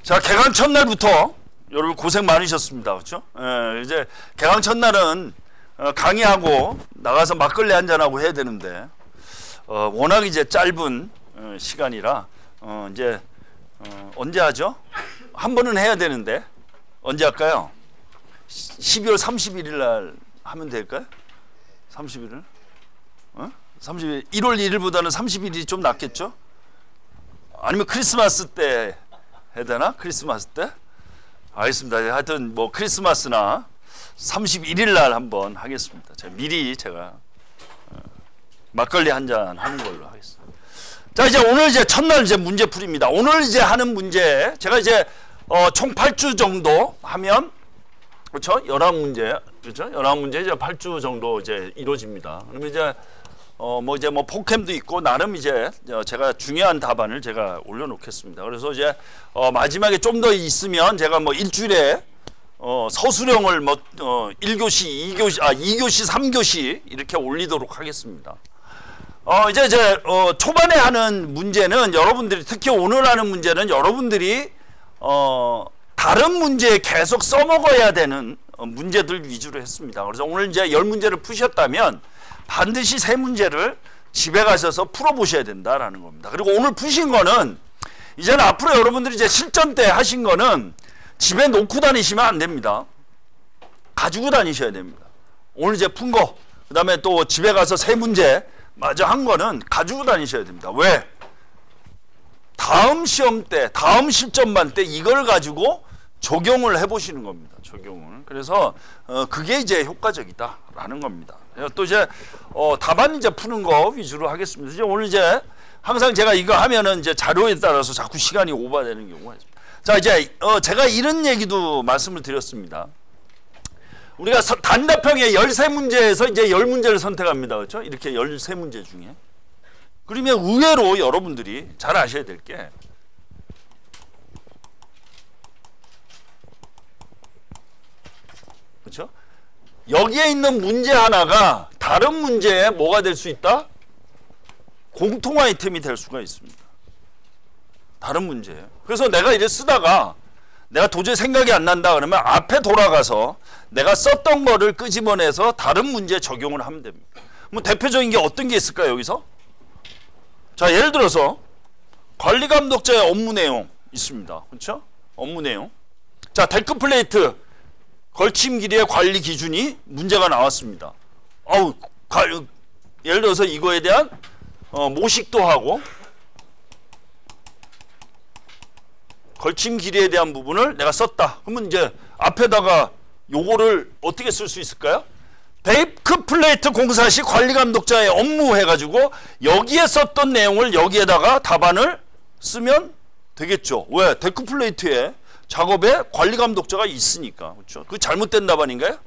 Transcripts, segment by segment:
자, 개강 첫날부터 여러분 고생 많으셨습니다. 그렇죠? 예, 이제 개강 첫날은 강의하고 나가서 막걸리 한잔하고 해야 되는데 워낙 이제 짧은 시간이라 이제 언제 하죠? 한 번은 해야 되는데 언제 할까요? 12월 31일 날 하면 될까요? 31일? 31일, 1월 1일보다는 31일이 좀 낫겠죠? 아니면 크리스마스 때 해야 되나? 크리스마스 때? 알겠습니다. 하여튼 뭐 크리스마스나 31일 날 한번 하겠습니다. 제가 미리 막걸리 한잔 하는 걸로 하겠습니다. 자, 이제 오늘 이제 첫날 이제 문제풀이입니다. 오늘 이제 하는 문제 제가 이제 총 8주 정도 하면 그렇죠? 11문제. 그렇죠? 11문제 이제 8주 정도 이제 이루어집니다. 그러면 이제 뭐 포캠도 있고 나름 이제 제가 중요한 답안을 제가 올려놓겠습니다. 그래서 이제 마지막에 좀 더 있으면 제가 뭐 일주일에 서술형을 뭐 1교시, 2교시, 3교시 이렇게 올리도록 하겠습니다. 이제 초반에 하는 문제는 여러분들이 특히 오늘 하는 문제는 여러분들이 다른 문제에 계속 써먹어야 되는 문제들 위주로 했습니다. 그래서 오늘 이제 10문제를 푸셨다면 반드시 3문제를 집에 가셔서 풀어보셔야 된다라는 겁니다. 그리고 오늘 푸신 거는 이제는 앞으로 여러분들이 이제 실전 때 하신 거는 집에 놓고 다니시면 안 됩니다. 가지고 다니셔야 됩니다. 오늘 이제 푼 거, 그 다음에 또 집에 가서 3문제 마저 한 거는 가지고 다니셔야 됩니다. 왜? 다음 시험 때, 다음 실전반 때 이걸 가지고 적용을 해보시는 겁니다. 적용을. 그래서 그게 이제 효과적이다라는 겁니다. 또 이제 답안 이제 푸는 거 위주로 하겠습니다. 이제 오늘 이제 항상 제가 이거 하면은 이제 자료에 따라서 자꾸 시간이 오버되는 경우가 있습니다. 자, 이제 제가 이런 얘기도 말씀을 드렸습니다. 우리가 단답형의 13문제에서 이제 10문제를 선택합니다. 그렇죠? 이렇게 13문제 중에. 그러면 의외로 여러분들이 잘 아셔야 될 게 그렇죠? 여기에 있는 문제 하나가 다른 문제에 뭐가 될 수 있다? 공통 아이템이 될 수가 있습니다. 다른 문제예요. 그래서 내가 이래 쓰다가 내가 도저히 생각이 안 난다 그러면 앞에 돌아가서 내가 썼던 거를 끄집어내서 다른 문제에 적용을 하면 됩니다. 뭐 대표적인 게 어떤 게 있을까요, 여기서? 자, 예를 들어서 관리감독자의 업무 내용 있습니다. 그렇죠? 업무 내용. 자, 데크 플레이트 걸침 길이의 관리 기준이 문제가 나왔습니다. 예를 들어서 이거에 대한 모식도 하고 걸침 길이에 대한 부분을 내가 썼다. 그러면 이제 앞에다가 요거를 어떻게 쓸 수 있을까요? 데크 플레이트 공사 시 관리 감독자의 업무 해가지고 여기에 썼던 내용을 여기에다가 답안을 쓰면 되겠죠. 왜? 데크 플레이트에 작업에 관리 감독자가 있으니까. 그렇죠? 그 잘못된 답안인가요?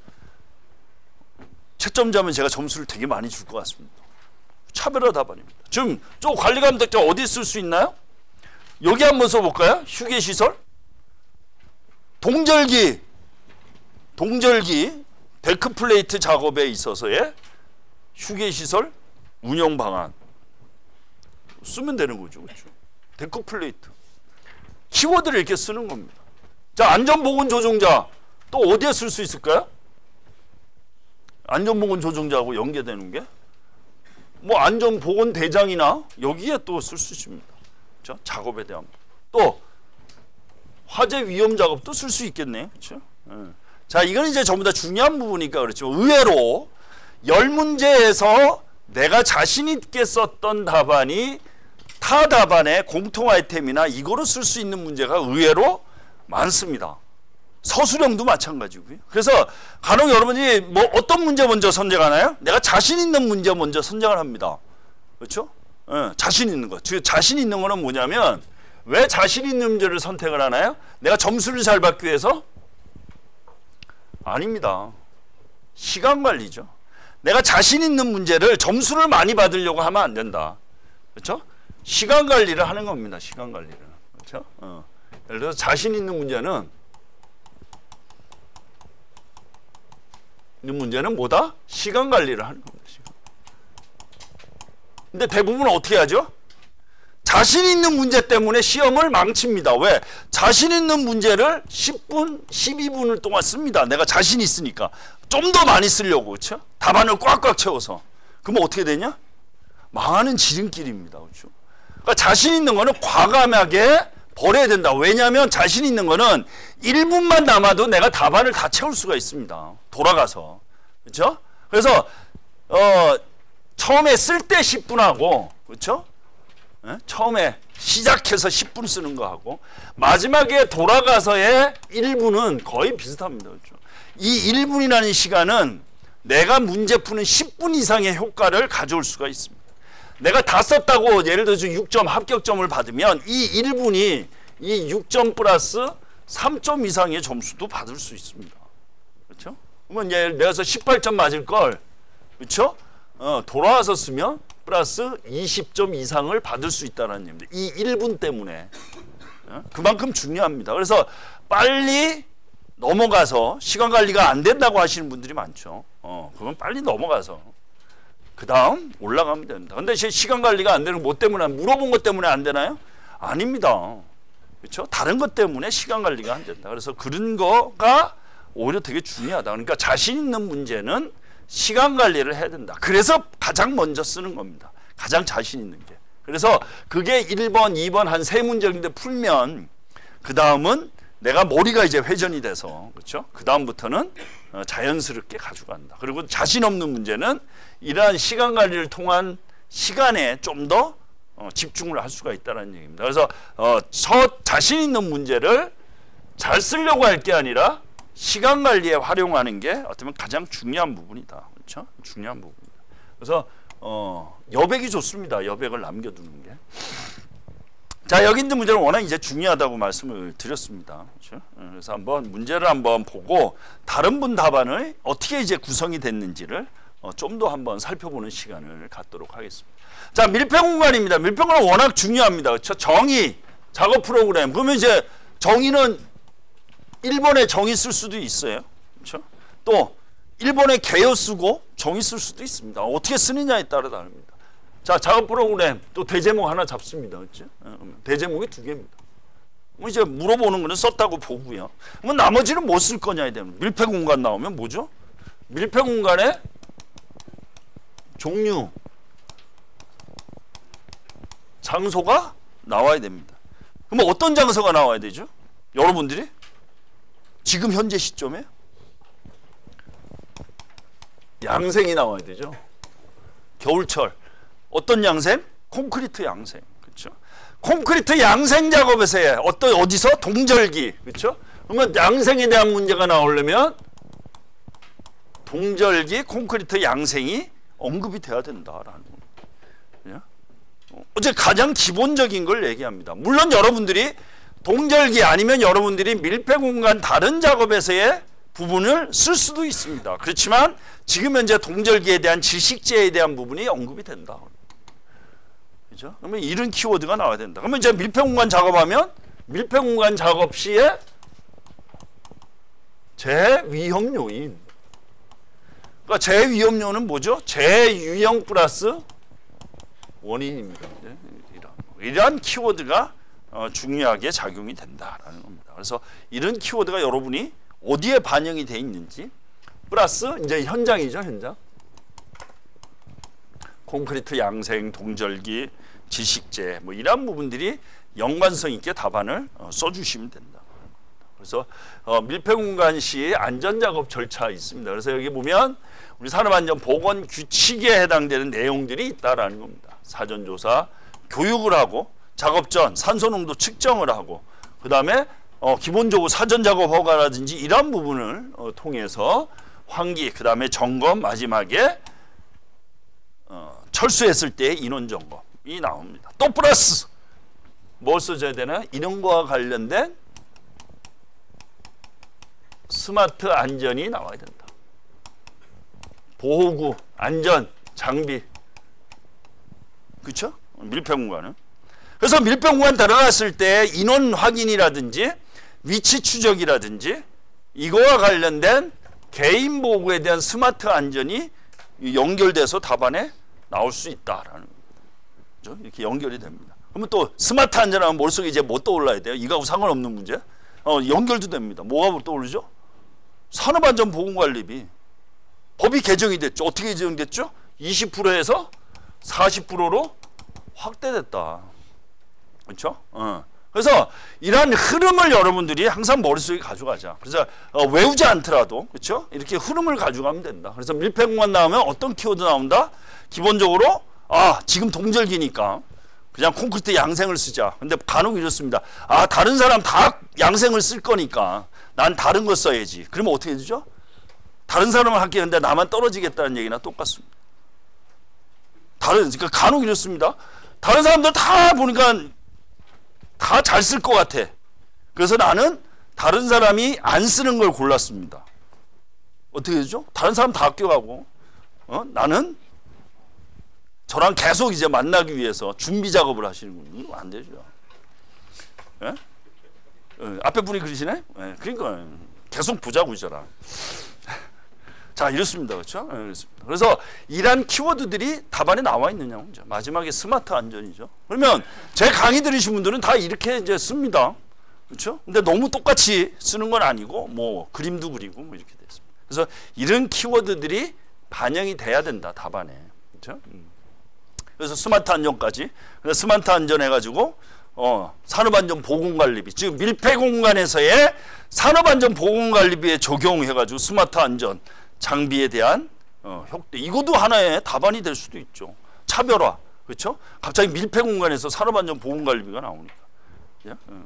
채점자면 제가 점수를 되게 많이 줄 것 같습니다. 차별화 답안입니다. 지금 저 관리 감독자 어디 쓸 수 있나요? 여기 한번 써볼까요? 휴게시설 동절기 데크 플레이트 작업에 있어서의 휴게시설 운영 방안 쓰면 되는 거죠. 그렇죠? 데크 플레이트 키워드를 이렇게 쓰는 겁니다. 자, 안전보건 조종자 또 어디에 쓸 수 있을까요? 안전보건 조종자하고 연계되는 게 뭐 안전보건 대장이나 여기에 또 쓸 수 있습니다. 그렇죠? 작업에 대한 또 화재 위험 작업도 쓸 수 있겠네요. 그렇죠? 자, 이건 이제 전부 다 중요한 부분이니까 그렇죠. 의외로 10문제에서 내가 자신 있게 썼던 답안이 타 답안의 공통 아이템이나 이거로 쓸 수 있는 문제가 의외로 많습니다. 서술형도 마찬가지고요. 그래서 간혹 여러분이 뭐 어떤 문제 먼저 선정하나요? 내가 자신 있는 문제 먼저 선정을 합니다. 그렇죠? 자신 있는 거. 즉 자신 있는 거는 뭐냐면 왜 자신 있는 문제를 선택을 하나요? 내가 점수를 잘 받기 위해서? 아닙니다. 시간 관리죠. 내가 자신 있는 문제를 점수를 많이 받으려고 하면 안 된다. 그렇죠? 시간 관리를 하는 겁니다. 시간 관리를. 그렇죠? 예를 들어서 자신 있는 문제는 뭐다? 시간 관리를 하는 겁니다. 시간. 근데 대부분 어떻게 하죠? 자신 있는 문제 때문에 시험을 망칩니다. 왜? 자신 있는 문제를 10분, 12분을 동안 씁니다. 내가 자신 있으니까. 좀 더 많이 쓰려고, 그렇죠? 답안을 꽉꽉 채워서. 그러면 어떻게 되냐? 망하는 지름길입니다. 그렇죠? 그러니까 자신 있는 거는 과감하게 버려야 된다. 왜냐하면 자신 있는 거는 1분만 남아도 내가 답안을 다 채울 수가 있습니다. 돌아가서. 그렇죠? 그래서 처음에 쓸 때 10분 하고, 그렇죠? 처음에 시작해서 10분 쓰는 거 하고 마지막에 돌아가서의 1분은 거의 비슷합니다. 그렇죠? 이 1분이라는 시간은 내가 문제 푸는 10분 이상의 효과를 가져올 수가 있습니다. 내가 다 썼다고 예를 들어서 6점 합격점을 받으면 이 1분이 이 6점 플러스 3점 이상의 점수도 받을 수 있습니다. 그렇죠? 그러면 예를 들어서 18점 맞을 걸, 그렇죠? 돌아와서 쓰면 플러스 20점 이상을 받을 수 있다는 얘기입니다. 이 1분 때문에. 그만큼 중요합니다. 그래서 빨리 넘어가서 시간 관리가 안 된다고 하시는 분들이 많죠. 그건 빨리 넘어가서 그 다음 올라가면 됩니다. 근데 시간 관리가 안 되는 거 뭐 때문에, 물어본 것 때문에 안 되나요? 아닙니다. 그렇죠? 다른 것 때문에 시간 관리가 안 된다. 그래서 그런 거가 오히려 되게 중요하다. 그러니까 자신 있는 문제는 시간 관리를 해야 된다. 그래서 가장 먼저 쓰는 겁니다. 가장 자신 있는 게. 그래서 그게 1번, 2번 한 3문제인데 풀면 그 다음은 내가 머리가 이제 회전이 돼서, 그렇죠? 그 다음부터는 자연스럽게 가져간다. 그리고 자신 없는 문제는 이러한 시간 관리를 통한 시간에 좀 더 집중을 할 수가 있다는 얘기입니다. 그래서 자신 있는 문제를 잘 쓰려고 할 게 아니라 시간 관리에 활용하는 게 어떻게 보면 가장 중요한 부분이다. 그렇죠? 중요한 부분이다. 그래서 여백이 좋습니다. 여백을 남겨두는 게. 자, 여기 있는 문제는 워낙 이제 중요하다고 말씀을 드렸습니다. 그렇죠? 그래서 한번 문제를 한번 보고 다른 분 답안을 어떻게 이제 구성이 됐는지를 좀 더 한번 살펴보는 시간을 갖도록 하겠습니다. 자, 밀폐공간입니다. 밀폐공간은 워낙 중요합니다. 그렇죠? 정의, 작업 프로그램. 그러면 이제 정의는 1번에 정의 쓸 수도 있어요. 그렇죠? 또 1번에 개요 쓰고 정의 쓸 수도 있습니다. 어떻게 쓰느냐에 따라 다릅니다. 자, 작업 프로그램 또 대제목 하나 잡습니다. 그렇죠? 대제목이 2개입니다. 이제 물어보는 거는 썼다고 보고요. 그럼 나머지는 뭐 쓸 거냐에 대한 밀폐 공간 나오면 뭐죠? 밀폐 공간에 종류, 장소가 나와야 됩니다. 그럼 어떤 장소가 나와야 되죠? 여러분들이 지금 현재 시점에 양생이 나와야 되죠. 겨울철 어떤 양생? 콘크리트 양생. 그렇죠? 콘크리트 양생 작업에서의 어디서 동절기. 그렇죠? 그러면 양생에 대한 문제가 나오려면 동절기 콘크리트 양생이 언급이 돼야 된다라는 겁니다. 어제 가장 기본적인 걸 얘기합니다. 물론 여러분들이 동절기 아니면 여러분들이 밀폐 공간 다른 작업에서의 부분을 쓸 수도 있습니다. 그렇지만 지금 현재 동절기에 대한 지식제에 대한 부분이 언급이 된다. 그죠? 그러면 이런 키워드가 나와야 된다. 그러면 이제 밀폐 공간 작업하면 밀폐 공간 작업 시에 재위험 요인. 그러니까 재위험 요인은 뭐죠? 재유형 플러스 원인입니다. 이러한 키워드가 중요하게 작용이 된다라는 겁니다. 그래서 이런 키워드가 여러분이 어디에 반영이 돼 있는지 플러스 이제 현장이죠, 현장. 콘크리트 양생, 동절기, 지식제 뭐 이런 부분들이 연관성 있게 답안을 써주시면 된다. 그래서 밀폐 공간 시 안전작업 절차 있습니다. 그래서 여기 보면 우리 산업안전보건 규칙에 해당되는 내용들이 있다라는 겁니다. 사전조사, 교육을 하고 작업 전 산소농도 측정을 하고 그 다음에 기본적으로 사전작업 허가라든지 이런 부분을 통해서 환기, 그 다음에 점검, 마지막에 철수했을 때 인원 점검이 나옵니다. 또 플러스 뭘 써줘야 되나? 이런 거와 관련된 스마트 안전이 나와야 된다. 보호구, 안전, 장비. 그렇죠? 밀폐 공간은. 그래서 밀폐 공간 들어갔을 때 인원 확인이라든지 위치 추적이라든지 이거와 관련된 개인 보호구에 대한 스마트 안전이 연결돼서 답안에 나올 수 있다라는 거죠. 이렇게 연결이 됩니다. 그러면 또 스마트 안전하면 머릿속에 이제 뭐 떠올라야 돼요? 이거하고 상관없는 문제? 연결도 됩니다. 뭐가 떠오르죠? 산업안전보건관리비. 법이 개정이 됐죠. 어떻게 개정됐죠? 20%에서 40%로 확대됐다. 그렇죠? 그래서 이러한 흐름을 여러분들이 항상 머릿속에 가져가자. 그래서 외우지 않더라도 그렇죠? 이렇게 흐름을 가져가면 된다. 그래서 밀폐공간 나오면 어떤 키워드 나온다? 기본적으로 지금 동절기니까 그냥 콘크리트 양생을 쓰자. 근데 간혹 이렇습니다. 다른 사람 다 양생을 쓸 거니까 난 다른 거 써야지. 그러면 어떻게 되죠? 다른 사람은 할게 근데 나만 떨어지겠다는 얘기나 똑같습니다. 그러니까 간혹 이렇습니다. 다른 사람들 다 보니까 다 잘 쓸 것 같아. 그래서 나는 다른 사람이 안 쓰는 걸 골랐습니다. 어떻게 되죠? 다른 사람 다 합격하고 나는 저랑 계속 이제 만나기 위해서 준비 작업을 하시는군요. 이거 안 되죠. 예? 앞에 분이 그러시네? 예, 그러니까 계속 보자고 저랑. 자, 이렇습니다. 그렇죠? 예, 이렇습니다. 그래서 이러한 키워드들이 답안에 나와 있느냐 문제. 마지막에 스마트 안전이죠. 그러면 제 강의 들으신 분들은 다 이렇게 이제 씁니다. 그렇죠? 근데 너무 똑같이 쓰는 건 아니고 뭐 그림도 그리고 뭐 이렇게 됐습니다. 그래서 이런 키워드들이 반영이 돼야 된다. 답안에. 그렇죠? 그래서 스마트 안전까지. 그래서 스마트 안전 해가지고 산업안전보건관리비, 즉 밀폐공간에서의 산업안전보건관리비에 적용해가지고 스마트 안전 장비에 대한 혁대. 이것도 하나의 답안이 될 수도 있죠. 차별화, 그렇죠? 갑자기 밀폐공간에서 산업안전보건관리비가 나오니까.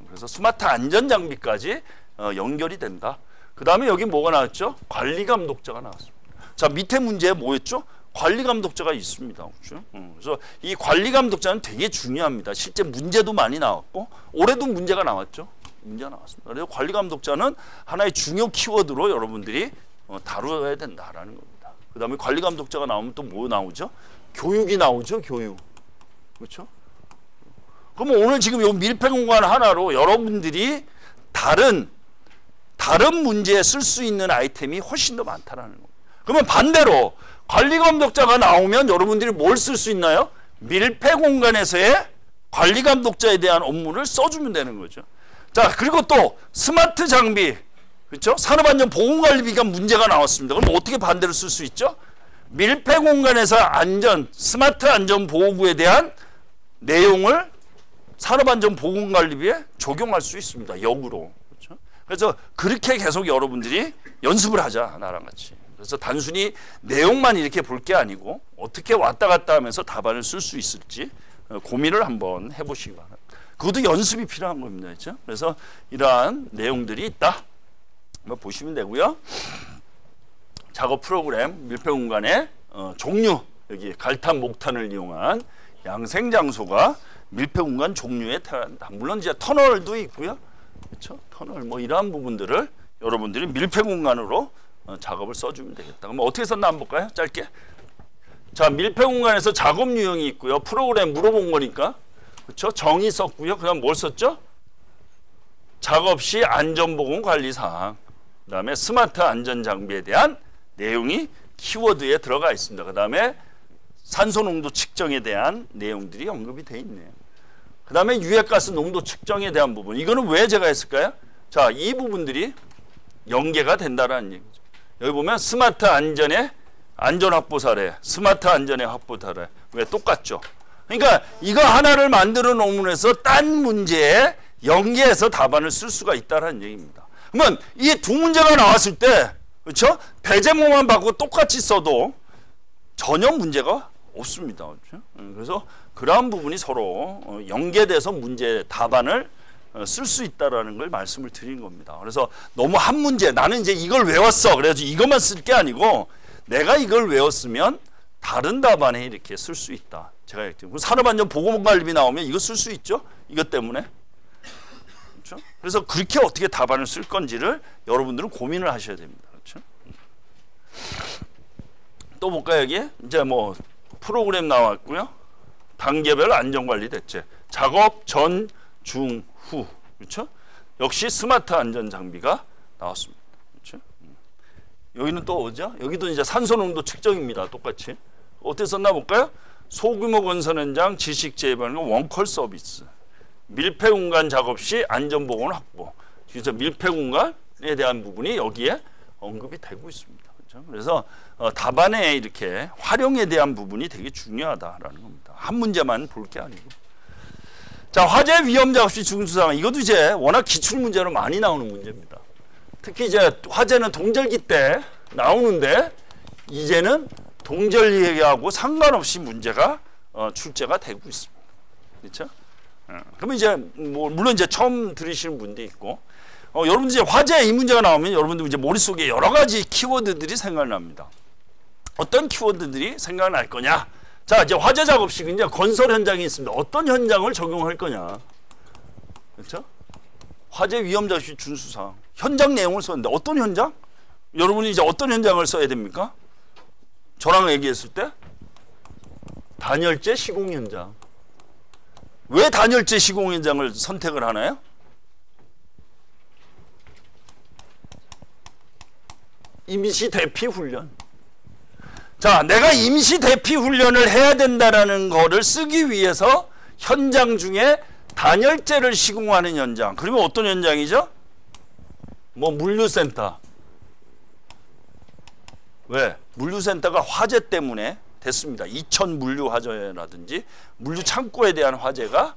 그래서 스마트 안전 장비까지 연결이 된다. 그 다음에 여기 뭐가 나왔죠? 관리감독자가 나왔습니다. 자, 밑에 문제에 뭐였죠? 관리감독자가 있습니다. 그렇죠? 그래서 이 관리감독자는 되게 중요합니다. 실제 문제도 많이 나왔고 올해도 문제가 나왔죠. 문제가 나왔습니다. 그래서 관리감독자는 하나의 중요 키워드로 여러분들이 다루어야 된다라는 겁니다. 그 다음에 관리감독자가 나오면 또 뭐 나오죠? 교육이 나오죠. 교육. 그렇죠? 그러면 오늘 지금 이 밀폐공간 하나로 여러분들이 다른 문제에 쓸 수 있는 아이템이 훨씬 더 많다라는 겁니다. 그러면 반대로 관리감독자가 나오면 여러분들이 뭘 쓸 수 있나요? 밀폐공간에서의 관리감독자에 대한 업무를 써주면 되는 거죠. 자, 그리고 또 스마트 장비, 그렇죠? 산업안전보건관리비가 문제가 나왔습니다. 그럼 어떻게 반대로 쓸 수 있죠? 밀폐공간에서 스마트 안전보호구에 대한 내용을 산업안전보건관리비에 적용할 수 있습니다. 역으로. 그렇죠? 그래서 그렇게 계속 여러분들이 연습을 하자, 나랑 같이. 그래서 단순히 내용만 이렇게 볼 게 아니고 어떻게 왔다 갔다 하면서 답안을 쓸 수 있을지 고민을 한번 해보시기 바랍니다. 그것도 연습이 필요한 겁니다. 그렇죠? 그래서 이러한 내용들이 있다. 한번 보시면 되고요. 작업 프로그램 밀폐공간의 종류, 여기 갈탄, 목탄을 이용한 양생장소가 밀폐공간 종류에 태어난다. 물론 이제 터널도 있고요. 그렇죠? 터널 뭐 이러한 부분들을 여러분들이 밀폐공간으로 작업을 써주면 되겠다. 그럼 어떻게 썼나 한번 볼까요? 짧게. 자, 밀폐공간에서 작업 유형이 있고요. 프로그램 물어본 거니까. 그렇죠? 정의 썼고요. 그다음 뭘 썼죠? 작업 시 안전보건 관리 사항. 그다음에 스마트 안전 장비에 대한 내용이 키워드에 들어가 있습니다. 그다음에 산소 농도 측정에 대한 내용들이 언급이 돼 있네요. 그다음에 유해가스 농도 측정에 대한 부분. 이거는 왜 제가 했을까요? 자, 이 부분들이 연계가 된다라는 얘기죠. 여기 보면 스마트 안전의 안전 확보 사례, 스마트 안전의 확보 사례. 왜 똑같죠? 그러니까 이거 하나를 만들어 놓으면서 딴 문제에 연계해서 답안을 쓸 수가 있다는 얘기입니다. 그러면 이 두 문제가 나왔을 때, 그렇죠? 배제목만 바꾸고 똑같이 써도 전혀 문제가 없습니다. 그렇죠? 그래서 그러한 부분이 서로 연계돼서 문제 답안을 쓸 수 있다라는 걸 말씀을 드린 겁니다. 그래서 너무 한 문제, 나는 이제 이걸 외웠어. 그래서 이것만 쓸 게 아니고 내가 이걸 외웠으면 다른 답안에 이렇게 쓸 수 있다. 제가 얘기했죠. 산업안전보건관리비 나오면 이거 쓸 수 있죠. 이것 때문에. 그렇죠? 그래서 그렇게 어떻게 답안을 쓸 건지를 여러분들은 고민을 하셔야 됩니다. 그렇죠? 또 볼까요? 여기 이제 뭐 프로그램 나왔고요. 단계별 안전관리 대책, 작업 전, 중, 후. 그렇죠? 역시 스마트 안전 장비가 나왔습니다. 그렇죠? 여기는 또 뭐죠? 여기도 이제 산소 농도 측정입니다. 똑같이. 어떻게 썼나 볼까요? 소규모 건설 현장 지식 제휴하는 원컬 서비스, 밀폐 공간 작업 시 안전 보건 확보. 그래서 밀폐 공간에 대한 부분이 여기에 언급이 되고 있습니다. 그렇죠? 그래서 답안에 이렇게 활용에 대한 부분이 되게 중요하다라는 겁니다. 한 문제만 볼 게 아니고. 자, 화재 위험 작업 시 준수사항. 이것도 이제 워낙 기출 문제로 많이 나오는 문제입니다. 특히 이제 화재는 동절기 때 나오는데 이제는 동절기하고 상관없이 문제가 출제가 되고 있습니다. 그렇죠? 그러면 이제 뭐 물론 이제 처음 들으시는 분도 있고, 여러분들 이제 화재 이 문제가 나오면 여러분들 이제 머릿속에 여러 가지 키워드들이 생각납니다. 어떤 키워드들이 생각날 거냐? 자, 이제 화재 작업식 이제 건설 현장이 있습니다. 어떤 현장을 적용할 거냐? 그렇죠? 화재 위험 작업식 준수사항. 현장 내용을 썼는데 어떤 현장? 여러분이 이제 어떤 현장을 써야 됩니까? 저랑 얘기했을 때 단열재 시공 현장. 왜 단열재 시공 현장을 선택을 하나요? 임시 대피 훈련. 자, 내가 임시 대피 훈련을 해야 된다라는 거를 쓰기 위해서 현장 중에 단열재를 시공하는 현장. 그러면 어떤 현장이죠? 뭐 물류센터. 왜? 물류센터가 화재 때문에 됐습니다. 이천 물류 화재라든지 물류 창고에 대한 화재가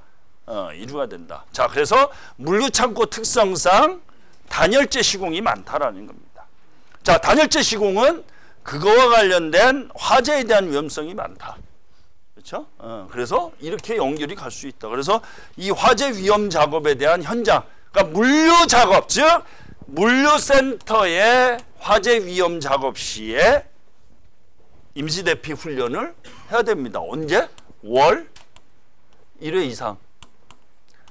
이루어야 된다. 자, 그래서 물류 창고 특성상 단열재 시공이 많다라는 겁니다. 자, 단열재 시공은 그거와 관련된 화재에 대한 위험성이 많다. 그렇죠? 그래서 이렇게 연결이 갈 수 있다. 그래서 이 화재 위험 작업에 대한 현장, 그러니까 물류 작업, 즉 물류센터의 화재 위험 작업 시에 임시 대피 훈련을 해야 됩니다. 언제? 월 1회 이상.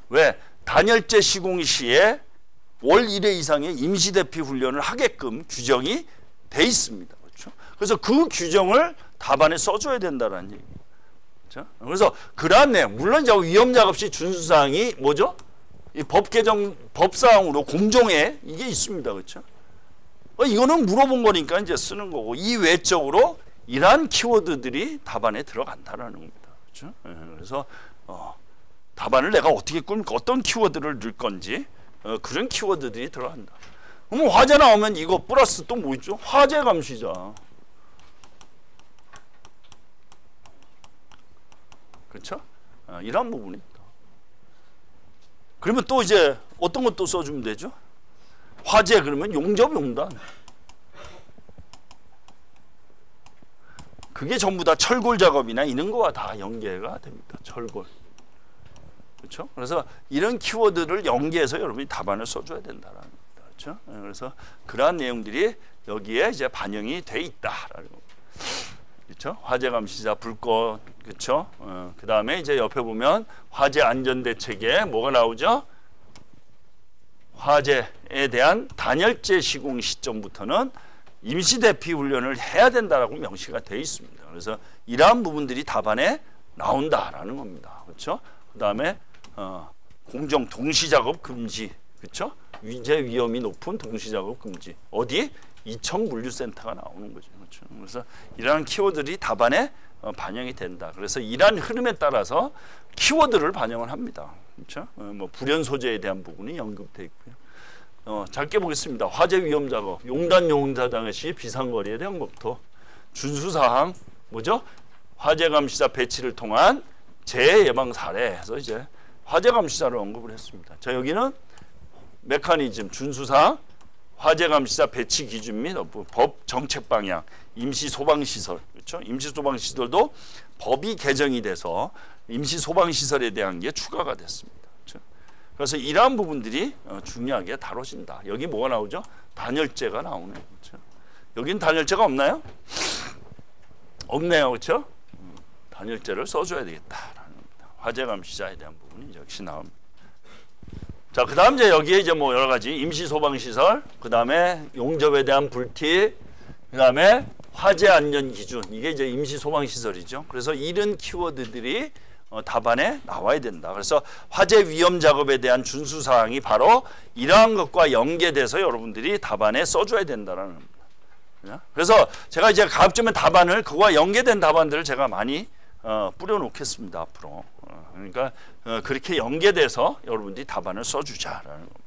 왜? 단열재 시공 시에 월 1회 이상의 임시 대피 훈련을 하게끔 규정이 돼 있습니다. 그렇죠? 그래서 그 규정을 답안에 써줘야 된다는 얘기입니다. 그렇죠? 그래서 그러한 내용, 물론 이제 위험 작업 시 준수사항이 뭐죠? 이 법 개정 법사항으로 공정에 이게 있습니다. 그렇죠? 이거는 물어본 거니까 이제 쓰는 거고, 이 외적으로 이러한 키워드들이 답안에 들어간다라는 겁니다. 그렇죠? 그래서 답안을 내가 어떻게 꾸밀까, 어떤 키워드를 넣을 건지 그런 키워드들이 들어간다. 그럼 화재 나오면 이거 플러스 또 뭐 있죠? 화재 감시자. 그렇죠? 이런 부분이 있다. 그러면 또 이제 어떤 것도 써주면 되죠? 화재 그러면 용접용단. 그게 전부 다 철골 작업이나 이런 거와 다 연계가 됩니다. 철골. 그렇죠? 그래서 이런 키워드를 연계해서 여러분이 답안을 써줘야 된다라는 겁니다. 그렇죠? 그래서 그러한 내용들이 여기에 이제 반영이 돼 있다라는 겁니다. 그렇죠? 화재 감시자, 불꽃, 그렇죠? 그 다음에 이제 옆에 보면 화재 안전 대책에 뭐가 나오죠? 화재에 대한 단열재 시공 시점부터는 임시 대피 훈련을 해야 된다라고 명시가 되어 있습니다. 그래서 이러한 부분들이 답안에 나온다라는 겁니다. 그렇죠? 그 다음에 공정 동시 작업 금지, 그렇죠? 위재 위험이 높은 동시 작업 금지. 어디? 이천 물류센터가 나오는 거죠. 그렇죠? 그래서 이러한 키워드들이 답안에 반영이 된다. 그래서 이러한 흐름에 따라서 키워드를 반영을 합니다. 그렇죠? 뭐 불연 소재에 대한 부분이 언급되어 있고요. 짧게 보겠습니다. 화재 위험 작업, 용단 용사당 시 비상거리에 대한 것부터 준수사항 뭐죠? 화재 감시자 배치를 통한 재해 예방 사례에서 이제 화재 감시자를 언급을 했습니다. 자, 여기는 메커니즘 준수사항, 화재 감시자 배치 기준 및 법 정책 방향, 임시 소방 시설, 그렇죠? 임시 소방 시설도 법이 개정이 돼서 임시 소방 시설에 대한 게 추가가 됐습니다. 그렇죠? 그래서 이러한 부분들이 중요하게 다뤄진다. 여기 뭐가 나오죠? 단열재가 나오네요. 그렇죠? 여긴 단열재가 없나요? 없네요. 그렇죠? 단열재를 써줘야 되겠다라는 겁니다. 화재 감시자에 대한 부분이 역시 나옵니다. 자, 그 다음 이제 여기에 이제 뭐 여러 가지 임시 소방 시설, 그 다음에 용접에 대한 불티, 그 다음에 화재 안전 기준, 이게 이제 임시 소방 시설이죠. 그래서 이런 키워드들이 답안에 나와야 된다. 그래서 화재 위험 작업에 대한 준수 사항이 바로 이러한 것과 연계돼서 여러분들이 답안에 써줘야 된다라는 겁니다. 그래서 제가 이제 가급적이면 답안을 그와 연계된 답안들을 제가 많이 뿌려놓겠습니다. 앞으로. 그러니까 그렇게 연계돼서 여러분들이 답안을 써주자라는 겁니다.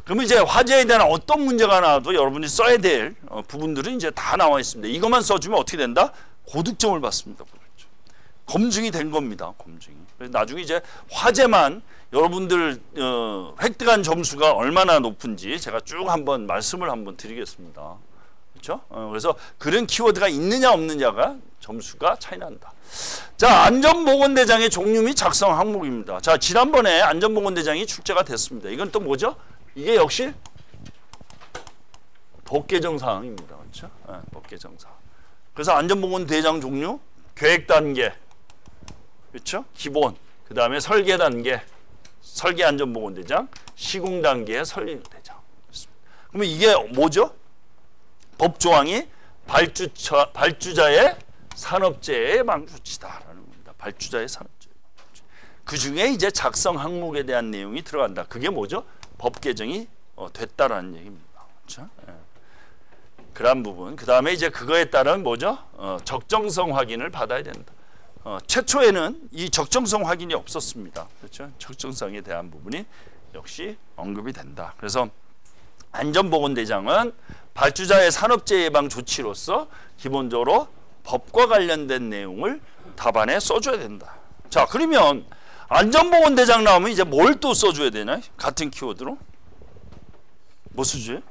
그러면 이제 화제에 대한 어떤 문제가 나와도 여러분들이 써야 될 부분들은 이제 다 나와 있습니다. 이것만 써주면 어떻게 된다? 고득점을 받습니다. 고득점. 검증이 된 겁니다. 검증이. 그래서 나중에 이제 화제만 여러분들 획득한 점수가 얼마나 높은지 제가 쭉 한번 말씀을 한번 드리겠습니다. 그렇죠? 그래서 그런 키워드가 있느냐 없느냐가 점수가 차이 난다. 자, 안전보건대장의 종류 및 작성 항목입니다. 자, 지난번에 안전보건대장이 출제가 됐습니다. 이건 또 뭐죠? 이게 역시 법개정 사항입니다. 그렇죠? 법개정 사항. 그래서 안전보건대장 종류, 계획 단계, 그렇죠? 기본, 그 다음에 설계 단계, 설계 안전보건대장, 시공 단계의 설계대장. 그러면 이게 뭐죠? 법조항이 발주자의 산업재해 예방 조치다라는 겁니다. 발주자의 산업재해 예방 조치. 그 중에 이제 작성 항목에 대한 내용이 들어간다. 그게 뭐죠? 법 개정이 됐다라는 얘기입니다. 그렇죠? 예. 그런 부분. 그 다음에 이제 그거에 따른 뭐죠? 적정성 확인을 받아야 된다. 최초에는 이 적정성 확인이 없었습니다. 그렇죠? 적정성에 대한 부분이 역시 언급이 된다. 그래서 안전보건대장은 발주자의 산업재해 예방 조치로서 기본적으로 법과 관련된 내용을 답안에 써줘야 된다. 자, 그러면 안전보건대장 나오면 이제 뭘 또 써줘야 되나? 같은 키워드로 뭐 쓰지?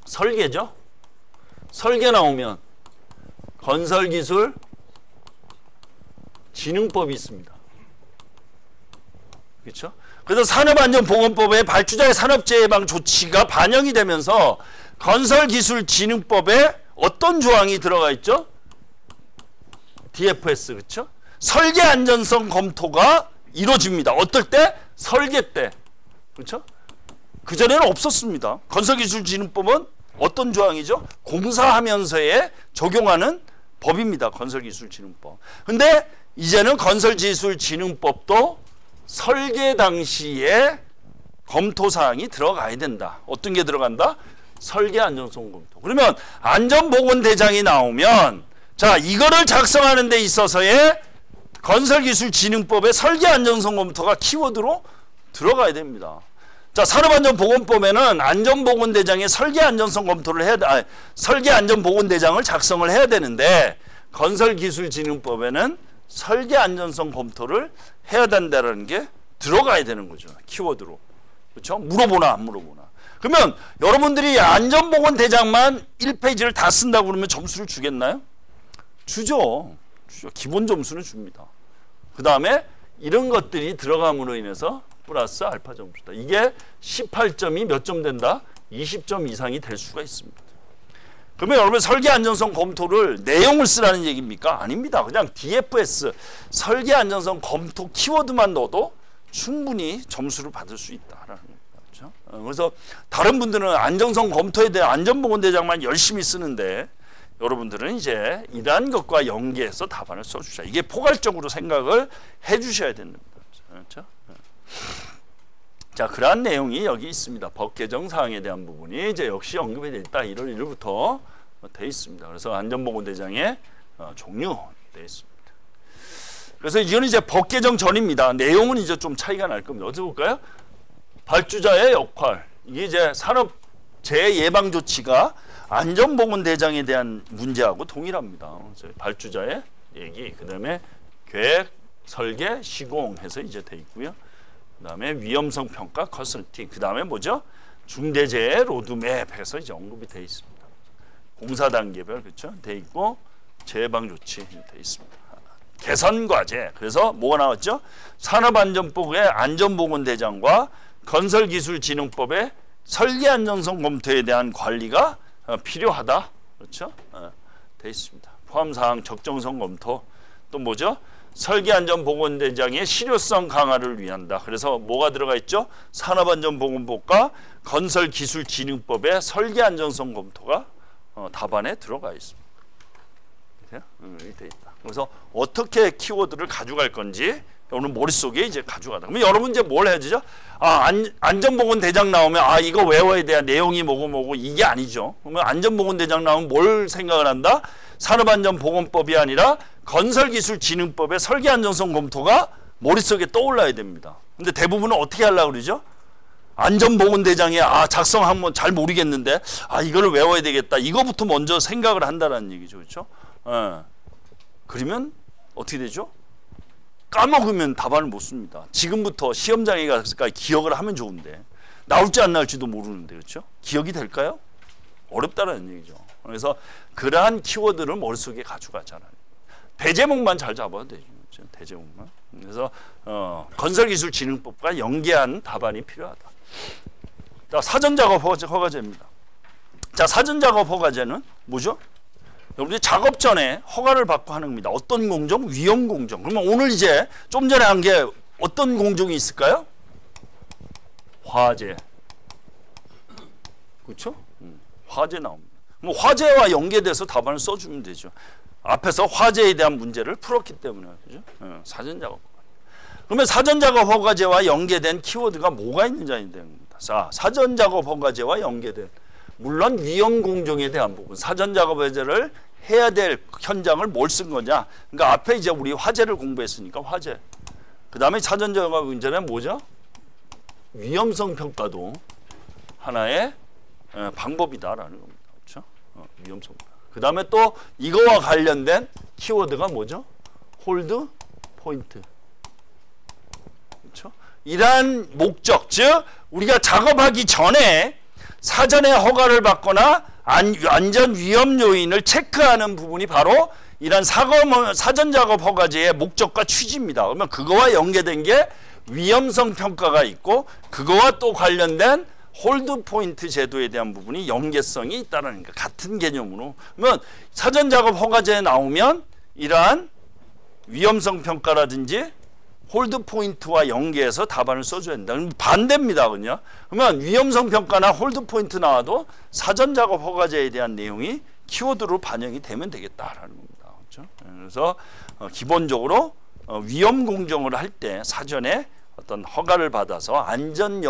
설계죠. 설계 나오면 건설기술 진흥법이 있습니다. 그렇죠? 그래서 산업안전보건법에 발주자의 산업재해 예방 조치가 반영이 되면서 건설기술진흥법에 어떤 조항이 들어가 있죠? DFS, 그렇죠? 설계 안전성 검토가 이루어집니다. 어떨 때? 설계 때. 그렇죠? 그전에는 없었습니다. 건설기술진흥법은 어떤 조항이죠? 공사하면서에 적용하는 법입니다. 건설기술진흥법. 근데 이제는 건설기술진흥법도 설계 당시에 검토사항이 들어가야 된다. 어떤 게 들어간다? 설계 안전성 검토. 그러면 안전보건대장이 나오면 자, 이거를 작성하는 데 있어서의 건설기술진흥법의 설계 안전성 검토가 키워드로 들어가야 됩니다. 자, 산업안전보건법에는 안전보건대장의 설계 안전성 검토를 해야 설계 안전보건대장을 작성을 해야 되는데 건설기술진흥법에는 설계 안전성 검토를 해야 된다는 게 들어가야 되는 거죠. 키워드로. 그렇죠? 물어보나 안 물어보나. 그러면 여러분들이 안전보건대장만 1페이지를 다 쓴다고 그러면 점수를 주겠나요? 주죠. 기본 점수는 줍니다. 그 다음에 이런 것들이 들어감으로 인해서 플러스 알파 점수다. 이게 18점이 몇 점 된다? 20점 이상이 될 수가 있습니다. 그러면 여러분 설계 안전성 검토를 내용을 쓰라는 얘기입니까? 아닙니다. 그냥 DFS 설계 안전성 검토 키워드만 넣어도 충분히 점수를 받을 수 있다라는 겁니다. 그렇죠? 그래서 다른 분들은 안전성 검토에 대한 안전보건대장만 열심히 쓰는데 여러분들은 이제 이러한 것과 연계해서 답안을 써주자. 이게 포괄적으로 생각을 해주셔야 됩니다. 그렇죠? 자, 그러한 내용이 여기 있습니다. 법 개정 사항에 대한 부분이 이제 역시 언급이 되어 있다. 1월 1일부터 되어 있습니다. 그래서 안전보건대장의 종류 되어 있습니다. 그래서 이거는 이제 법 개정 전입니다. 내용은 이제 좀 차이가 날 겁니다. 어디 볼까요? 발주자의 역할. 이게 이제 산업재해 예방 조치가 안전보건대장에 대한 문제하고 동일합니다. 발주자의 얘기, 그 다음에 계획, 설계, 시공해서 이제 돼 있고요. 그 다음에 위험성 평가, 컨설팅, 그 다음에 뭐죠? 중대재해 로드맵해서 이제 언급이 돼 있습니다. 공사 단계별 그렇죠? 돼 있고 재해방 조치 돼 있습니다. 개선 과제. 그래서 뭐가 나왔죠? 산업안전법의 안전보건대장과 건설기술진흥법의 설계안전성 검토에 대한 관리가 필요하다. 그렇죠? 돼 있습니다. 포함사항 적정성 검토. 또 뭐죠? 설계안전보건대장의 실효성 강화를 위한다. 그래서 뭐가 들어가 있죠? 산업안전보건법과 건설기술진흥법의 설계안전성 검토가 답안에 들어가 있습니다. 이렇게 돼 있다. 그래서 어떻게 키워드를 가져갈 건지 오늘 머릿속에 이제 가져가다. 그러면 여러분 이제 뭘 해야 되죠? 안전보건대장 나오면 이거 외워야 돼. 내용이 뭐고 이게 아니죠. 그러면 안전보건대장 나오면 뭘 생각을 한다? 산업안전보건법이 아니라 건설기술진흥법의 설계 안전성 검토가 머릿속에 떠올라야 됩니다. 근데 대부분은 어떻게 하려고 그러죠? 안전보건대장에 작성하면 잘 모르겠는데 이거를 외워야 되겠다. 이거부터 먼저 생각을 한다는 얘기죠. 그렇죠? 그러면 어떻게 되죠? 까먹으면 답안을 못 씁니다. 지금부터 시험장에 가서 기억을 하면 좋은데 나올지 안 나올지도 모르는데 그렇죠? 기억이 될까요? 어렵다는 얘기죠. 그래서 그러한 키워드를 머릿속에 가져가잖아요. 대제목만 잘 잡아도 되죠. 그렇죠? 대제목만. 그래서 건설기술진흥법과 연계한 답안이 필요하다. 자, 사전작업 허가제입니다. 자, 사전작업 허가제는 뭐죠? 여러분들이 작업 전에 허가를 받고 하는 겁니다. 어떤 공정? 위험 공정. 그러면 오늘 이제 좀 전에 한 게 어떤 공정이 있을까요? 화재. 그렇죠? 화재 나옵니다. 뭐 화재와 연계돼서 답안을 써주면 되죠. 앞에서 화재에 대한 문제를 풀었기 때문에 그죠? 사전작업. 그러면 사전작업 허가제와 연계된 키워드가 뭐가 있는지 되는 겁니다. 자, 사전작업 허가제와 연계된 물론 위험 공정에 대한 부분, 사전작업 허가제를 해야 될 현장을 뭘 쓴 거냐? 그러니까 앞에 이제 우리 화재를 공부했으니까 화재. 그 다음에 사전작업 문제는 뭐죠? 위험성 평가도 하나의 방법이다라는 겁니다. 그렇죠? 위험성. 그 다음에 또 이거와 관련된 키워드가 뭐죠? 홀드 포인트. 그렇죠? 이러한 목적, 즉 우리가 작업하기 전에 사전에 허가를 받거나 안전 위험 요인을 체크하는 부분이 바로 이러한 사전작업 허가제의 목적과 취지입니다. 그러면 그거와 연계된 게 위험성 평가가 있고 그거와 또 관련된 홀드 포인트 제도에 대한 부분이 연계성이 있다는 거 같은 개념으로. 그러면 사전작업 허가제에 나오면 이러한 위험성 평가라든지 홀드 포인트와 연계해서 답안을 써줘야 된다. 그럼 반대입니다. 그러면 위험성 평가나 홀드 포인트 나와도 사전작업 허가제에 대한 내용이 키워드로 반영이 되면 되겠다라는 겁니다. 그렇죠? 그래서 기본적으로 위험 공정을 할 때 사전에 어떤 허가를 받아서 안전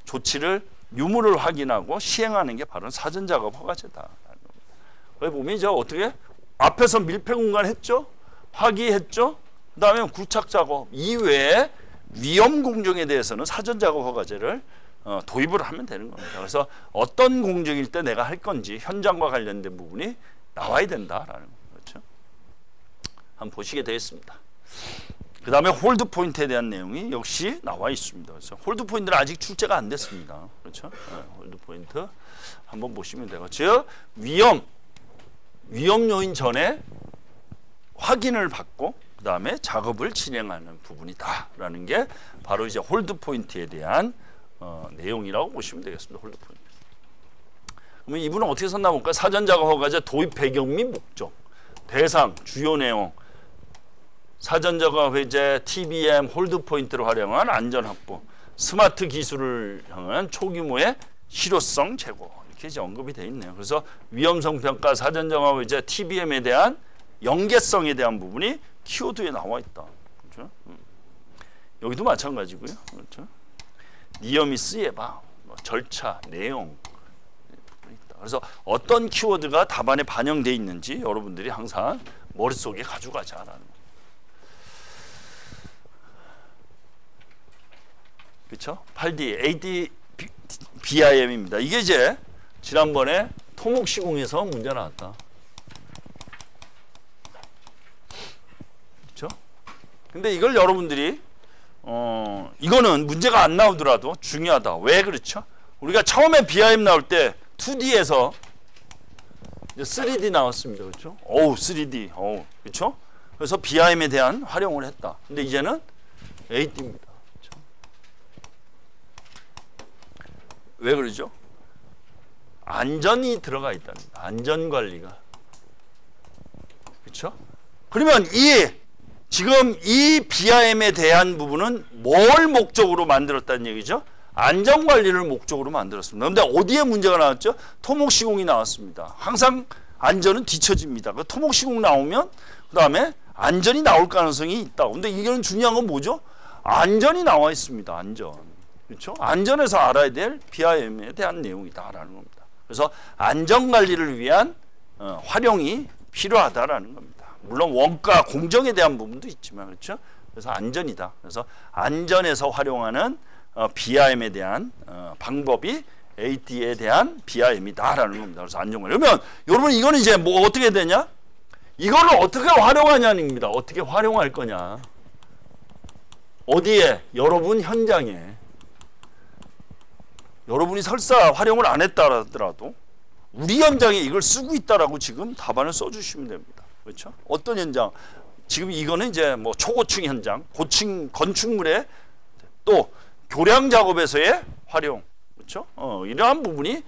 조치를 유무를 확인하고 시행하는 게 바로 사전작업 허가제다. 거기 보면 이제 어떻게 앞에서 밀폐 공간 했죠, 화기했죠. 그 다음에 구착 작업 이외에 위험 공정에 대해서는 사전작업 허가제를 도입을 하면 되는 겁니다. 그래서 어떤 공정일 때 내가 할 건지 현장과 관련된 부분이 나와야 된다라는 거죠. 한번 보시게 되겠습니다. 그 다음에 홀드 포인트에 대한 내용이 역시 나와 있습니다. 그래서 홀드 포인트는 아직 출제가 안 됐습니다. 그렇죠? 홀드 포인트 한번 보시면 되고, 즉 위험 요인 전에 확인을 받고 그 다음에 작업을 진행하는 부분이다라는 게 바로 이제 홀드 포인트에 대한 내용이라고 보시면 되겠습니다. 홀드 포인트. 그러면 이분은 어떻게 썼나 볼까요? 사전작업 허가제 도입 배경 및 목적, 대상, 주요 내용, 사전작업 해제, TBM, 홀드 포인트를 활용한 안전 확보, 스마트 기술을 향한 초규모의 실효성 제고 이렇게 이제 언급이 되어 있네요. 그래서 위험성 평가, 사전작업 해제, TBM에 대한 연계성에 대한 부분이 키워드에 나와 있다. 그렇죠? 여기도 마찬가지고요. 그렇죠? 니어미스 예방, 절차, 내용. 그래서 어떤 키워드가 답안에 반영되어 있는지 여러분들이 항상 머릿속에 가져가자라는 거예요. 그렇죠? 8D, ADBIM입니다. 이게 이제 지난번에 토목시공에서 문제 나왔다. 그렇죠? 근데 이걸 여러분들이 이거는 문제가 안 나오더라도 중요하다. 왜 그렇죠? 우리가 처음에 BIM 나올 때 2D에서 3D 나왔습니다. 그렇죠? 3D. 그렇죠? 그래서 BIM에 대한 활용을 했다. 근데 이제는 8D입니다. 그렇죠? 왜 그러죠? 안전이 들어가 있다는 거예요. 안전 관리가. 그렇죠? 그러면 지금 이 BIM에 대한 부분은 뭘 목적으로 만들었다는 얘기죠? 안전관리를 목적으로 만들었습니다. 그런데 어디에 문제가 나왔죠? 토목시공이 나왔습니다. 항상 안전은 뒤처집니다. 토목시공 나오면 그 다음에 안전이 나올 가능성이 있다. 그런데 이건 중요한 건 뭐죠? 안전이 나와 있습니다. 안전. 그렇죠? 안전에서 알아야 될 BIM에 대한 내용이다라는 겁니다. 그래서 안전관리를 위한 활용이 필요하다라는 겁니다. 물론 원가 공정에 대한 부분도 있지만 그렇죠. 그래서 안전이다. 그래서 안전에서 활용하는 BRM에 대한 방법이 AT에 대한 BRM이다라는 겁니다. 그래서 안전관. 그러면 여러분 이거는 이제 뭐 어떻게 되냐? 이거를 어떻게 활용하냐입니다. 어떻게 활용할 거냐? 어디에? 여러분 현장에. 여러분이 설사 활용을 안 했다 하더라도 우리 현장에 이걸 쓰고 있다라고 지금 답안을 써주시면 됩니다. 그렇죠? 어떤 현장? 지금 이거는 이제 뭐 초고층 현장, 고층 건축물의 또 교량 작업에서의 활용, 그렇죠? 이러한 부분이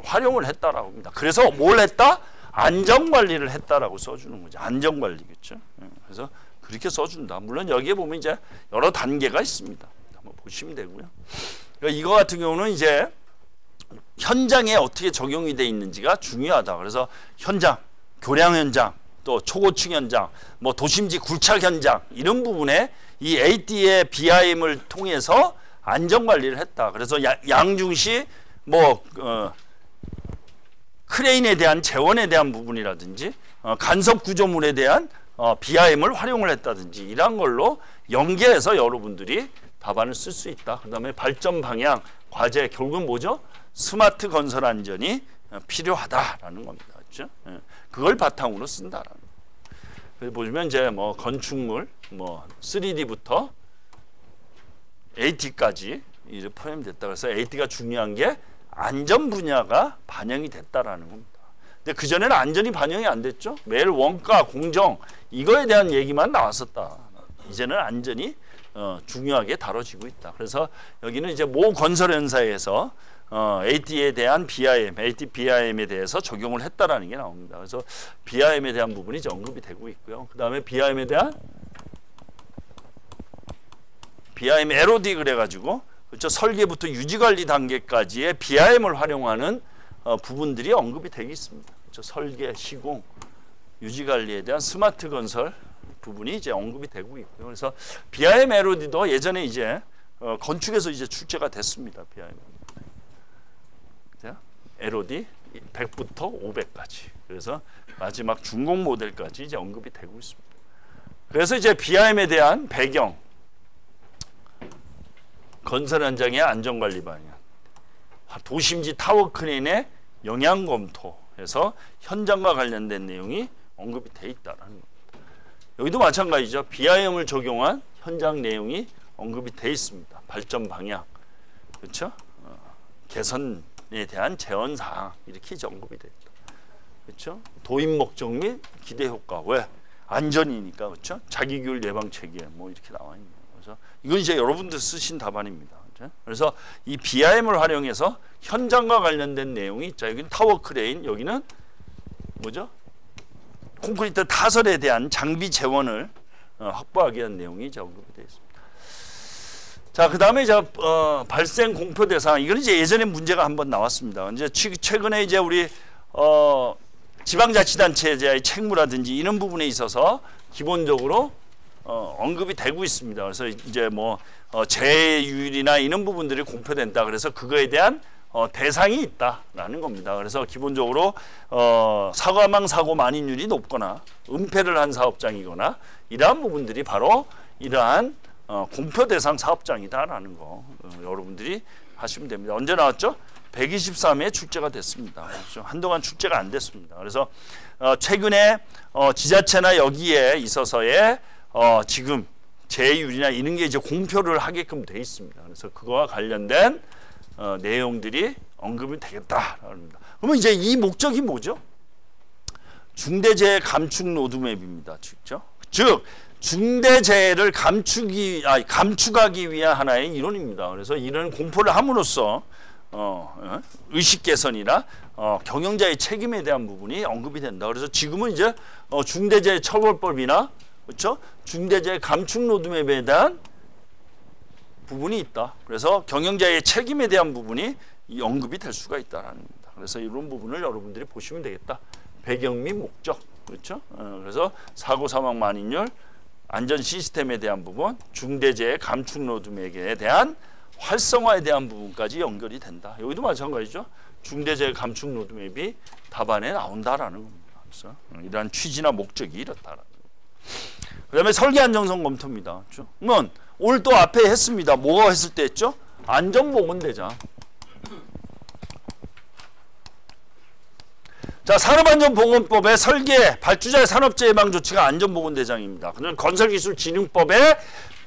활용을 했다라고 합니다. 그래서 뭘 했다? 안전 관리를 했다라고 써주는 거죠. 안전 관리, 그렇죠? 그래서 그렇게 써준다. 물론 여기에 보면 이제 여러 단계가 있습니다. 한번 보시면 되고요. 그러니까 이거 같은 경우는 이제 현장에 어떻게 적용이 돼 있는지가 중요하다. 그래서 현장, 교량 현장, 또 초고층 현장, 뭐 도심지 굴착 현장 이런 부분에 이 AT의 BIM을 통해서 안전 관리를 했다. 그래서 양중시 뭐 크레인에 대한 재원에 대한 부분이라든지 간섭 구조물에 대한 BIM을 활용을 했다든지 이런 걸로 연계해서 여러분들이 답안을 쓸 수 있다. 그다음에 발전 방향, 과제 결국은 뭐죠? 스마트 건설 안전이 필요하다라는 겁니다. 그렇죠? 그걸 바탕으로 쓴다라는 거. 그래서 보시면 이제 뭐 건축물, 뭐 3D부터 AT까지 이제 포함됐다. 그래서 AT가 중요한 게 안전 분야가 반영이 됐다라는 겁니다. 근데 그 전에는 안전이 반영이 안 됐죠. 매일 원가, 공정 이거에 대한 얘기만 나왔었다. 이제는 안전이 중요하게 다뤄지고 있다. 그래서 여기는 이제 모 건설연사에서 AT에 대한 BIM, AT BIM에 대해서 적용을 했다라는 게 나옵니다. 그래서 BIM에 대한 부분이 이제 언급이 되고 있고요. 그 다음에 BIM에 대한 BIM LOD 그래가지고 그렇죠. 설계부터 유지관리 단계까지의 BIM을 활용하는 부분들이 언급이 되고 있습니다. 그렇죠. 설계, 시공, 유지관리에 대한 스마트 건설 부분이 이제 언급이 되고 있고요. 그래서 BIM LOD도 예전에 이제 건축에서 이제 출제가 됐습니다. BIM LOD 100부터 500까지. 그래서 마지막 준공 모델까지 이제 언급이 되고 있습니다. 그래서 이제 BIM에 대한 배경, 건설 현장의 안전관리 방향, 도심지 타워 크레인의 영향 검토해서 현장과 관련된 내용이 언급이 돼 있다라는 겁니다. 여기도 마찬가지죠. BIM을 적용한 현장 내용이 언급이 돼 있습니다. 발전 방향, 그렇죠? 개선에 대한 제언 사항 이렇게 언급이 돼 있다. 그렇죠? 도입 목적 및 기대 효과. 왜? 안전이니까. 그렇죠? 자기 규율 예방 체계 뭐 이렇게 나와 있는 거죠. 그래서 이건 이제 여러분들 쓰신 답안입니다. 그렇죠? 그래서 이 BIM을 활용해서 현장과 관련된 내용이 있죠. 여기는 타워 크레인, 여기는 뭐죠? 콘크리트 타설에 대한 장비 재원을 확보하기 위한 내용이 이제 언급이 되어 있습니다. 자, 그 다음에 이제 발생 공표 대상, 이건 이제 예전에 문제가 한번 나왔습니다. 이제 최근에 이제 우리 지방자치단체의 책무라든지 이런 부분에 있어서 기본적으로 언급이 되고 있습니다. 그래서 이제 뭐 재율이나 이런 부분들이 공표된다. 그래서 그거에 대한 대상이 있다라는 겁니다. 그래서 기본적으로 사과망 사고 만인율이 높거나 은폐를 한 사업장이거나 이러한 부분들이 바로 이러한 공표 대상 사업장이다라는 거 여러분들이 하시면 됩니다. 언제 나왔죠? 123회에 출제가 됐습니다. 그렇죠? 한동안 출제가 안 됐습니다. 그래서 최근에 지자체나 여기에 있어서의 지금 재율이나 이런 게 이제 공표를 하게끔 돼 있습니다. 그래서 그거와 관련된 내용들이 언급이 되겠다랍니다. 그러면 이제 이 목적이 뭐죠? 중대재해 감축 로드맵입니다. 즉 중대재해를 감축하기 위한 하나의 이론입니다. 그래서 이런 공포를 함으로써 의식 개선이나 경영자의 책임에 대한 부분이 언급이 된다. 그래서 지금은 이제 중대재해처벌법이나 그렇죠? 중대재해 감축 로드맵에 대한 부분이 있다. 그래서 경영자의 책임에 대한 부분이 언급이 될 수가 있다라는 겁니다. 그래서 이런 부분을 여러분들이 보시면 되겠다. 배경 및 목적, 그렇죠? 그래서 사고 사망 만인율, 안전 시스템에 대한 부분, 중대재해 감축 로드맵에 대한 활성화에 대한 부분까지 연결이 된다. 여기도 마찬가지죠. 중대재해 감축 로드맵이 답안에 나온다라는 겁니다. 그래서 이러한 취지나 목적이 이렇다라는 겁니다. 그다음에 설계 안정성 검토입니다. 그렇죠? 그러면 오늘 또 앞에 했습니다. 뭐가 했을 때 했죠? 안전보건대장. 자, 산업안전보건법의 설계, 발주자의 산업재해 예방 조치가 안전보건대장입니다. 그는 건설기술진흥법의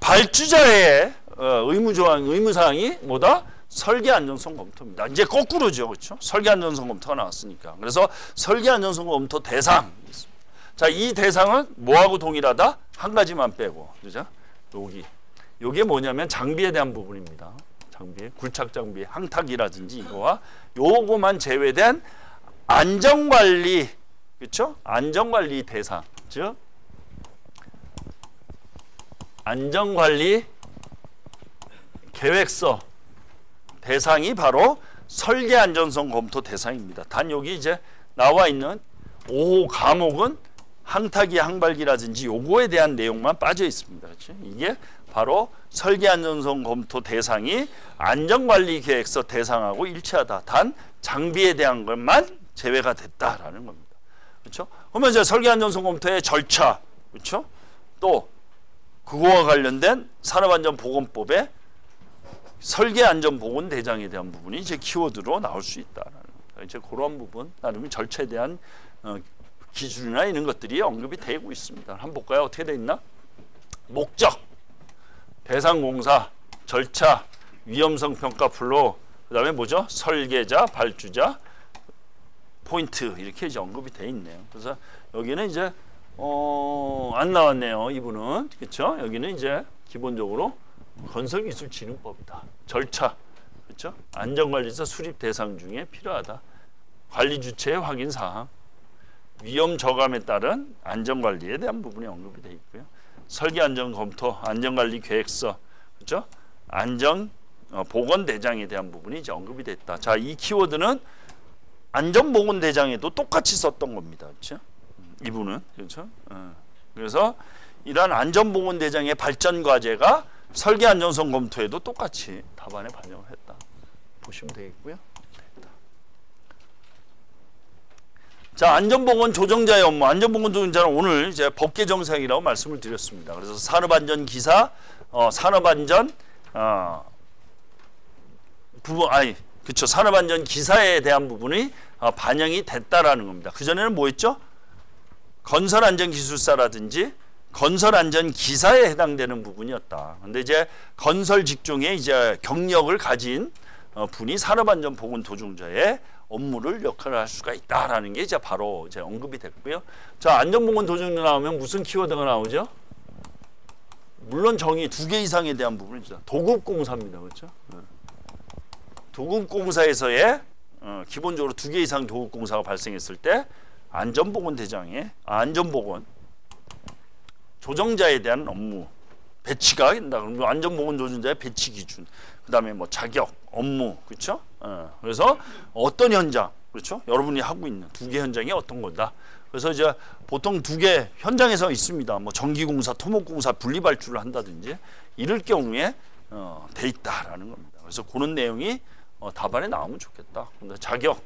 발주자의 의무사항이 뭐다? 설계 안전성 검토입니다. 이제 거꾸로죠, 그렇죠? 설계 안전성 검토가 나왔으니까. 그래서 설계 안전성 검토 대상. 자, 이 대상은 뭐하고 동일하다? 한 가지만 빼고, 그죠? 요게 뭐냐면 장비에 대한 부분입니다. 장비, 굴착 장비, 항탁이라든지 이거와 요거만 제외된 안전관리, 그렇죠? 안전관리 대상, 즉 안전관리 계획서 대상이 바로 설계 안전성 검토 대상입니다. 단 여기 이제 나와 있는 5호 과목은 항타기, 항발기라든지 요거에 대한 내용만 빠져 있습니다. 그렇죠? 이게 바로 설계 안전성 검토 대상이 안전관리 계획서 대상하고 일치하다. 단 장비에 대한 것만 제외가 됐다라는 겁니다. 그렇죠? 그러면 이제 설계 안전성 검토의 절차, 그렇죠? 또 그거와 관련된 산업안전보건법의 설계안전보건 대장에 대한 부분이 이제 키워드로 나올 수 있다라는 겁니다. 이제 그런 부분, 나름의 절차에 대한 기준이나 이런 것들이 언급이 되고 있습니다. 한번 볼까요? 어떻게 돼 있나? 목적, 대상 공사, 절차, 위험성 평가 플로우, 그다음에 뭐죠? 설계자, 발주자, 포인트 이렇게 이제 언급이 돼 있네요. 그래서 여기는 이제 안 나왔네요. 이분은 그렇죠? 여기는 이제 기본적으로 건설기술진흥법이다. 절차, 그렇죠? 안전관리사 수립 대상 중에 필요하다. 관리 주체의 확인 사항, 위험 저감에 따른 안전관리에 대한 부분이 언급이 돼 있고요. 설계 안전 검토, 안전관리 계획서, 그렇죠? 안전 보건 대장에 대한 부분이 이제 언급이 됐다. 자, 이 키워드는 안전보건 대장에도 똑같이 썼던 겁니다. 그렇죠? 이분은 그렇죠? 그래서 이러한 안전보건 대장의 발전 과제가 설계 안전성 검토에도 똑같이 답안에 반영을 했다. 보시면 되겠고요. 자, 안전보건 조정자의 업무. 안전보건 조정자는 오늘 이제 법개정사항이라고 말씀을 드렸습니다. 그래서 산업안전기사, 산업안전 부분, 그렇죠. 산업안전기사에 대한 부분이 반영이 됐다라는 겁니다. 그 전에는 뭐였죠? 건설안전기술사라든지 건설안전기사에 해당되는 부분이었다. 근데 이제 건설 직종에 이제 경력을 가진 분이 산업안전보건조정자의 업무를 역할을 할 수가 있다라는 게 이제 바로 이제 언급이 됐고요. 자, 안전보건조정자 나오면 무슨 키워드가 나오죠? 물론 정의 2개 이상에 대한 부분이죠. 도급공사입니다. 그렇죠? 도급공사에서의 기본적으로 2개 이상 도급공사가 발생했을 때 안전보건 대장에 안전보건 조정자에 대한 업무 배치가 된다. 그러면 안전보건 조정자의 배치 기준, 그다음에 뭐 자격, 업무, 그렇죠? 그래서 어떤 현장, 그렇죠? 여러분이 하고 있는 2개 현장이 어떤 거다. 그래서 이제 보통 2개 현장에서 있습니다. 뭐 전기공사, 토목공사 분리 발주를 한다든지 이럴 경우에 돼 있다라는 겁니다. 그래서 그런 내용이 답안에 나오면 좋겠다. 근데 자격,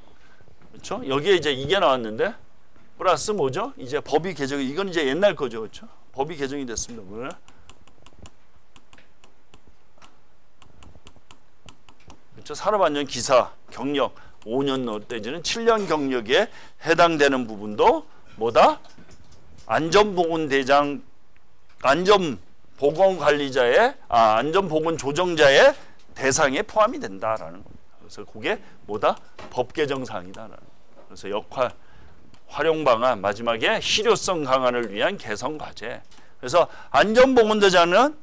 그렇죠? 여기에 이제 이게 나왔는데 플러스 뭐죠? 이제 법이 개정, 이건 이제 옛날 거죠, 그렇죠? 법이 개정이 됐습니다. 뭐야? 그렇죠? 산업안전기사 경력 5년 내지는 7년 경력에 해당되는 부분도 뭐다? 안전보건대장, 안전보건관리자의 안전보건조정자의 대상에 포함이 된다라는 겁니다. 그래서 그게 뭐다? 법 개정 사항이다라는 겁니다. 그래서 역할, 활용 방안, 마지막에 실효성 강화를 위한 개선 과제. 그래서 안전보건대장은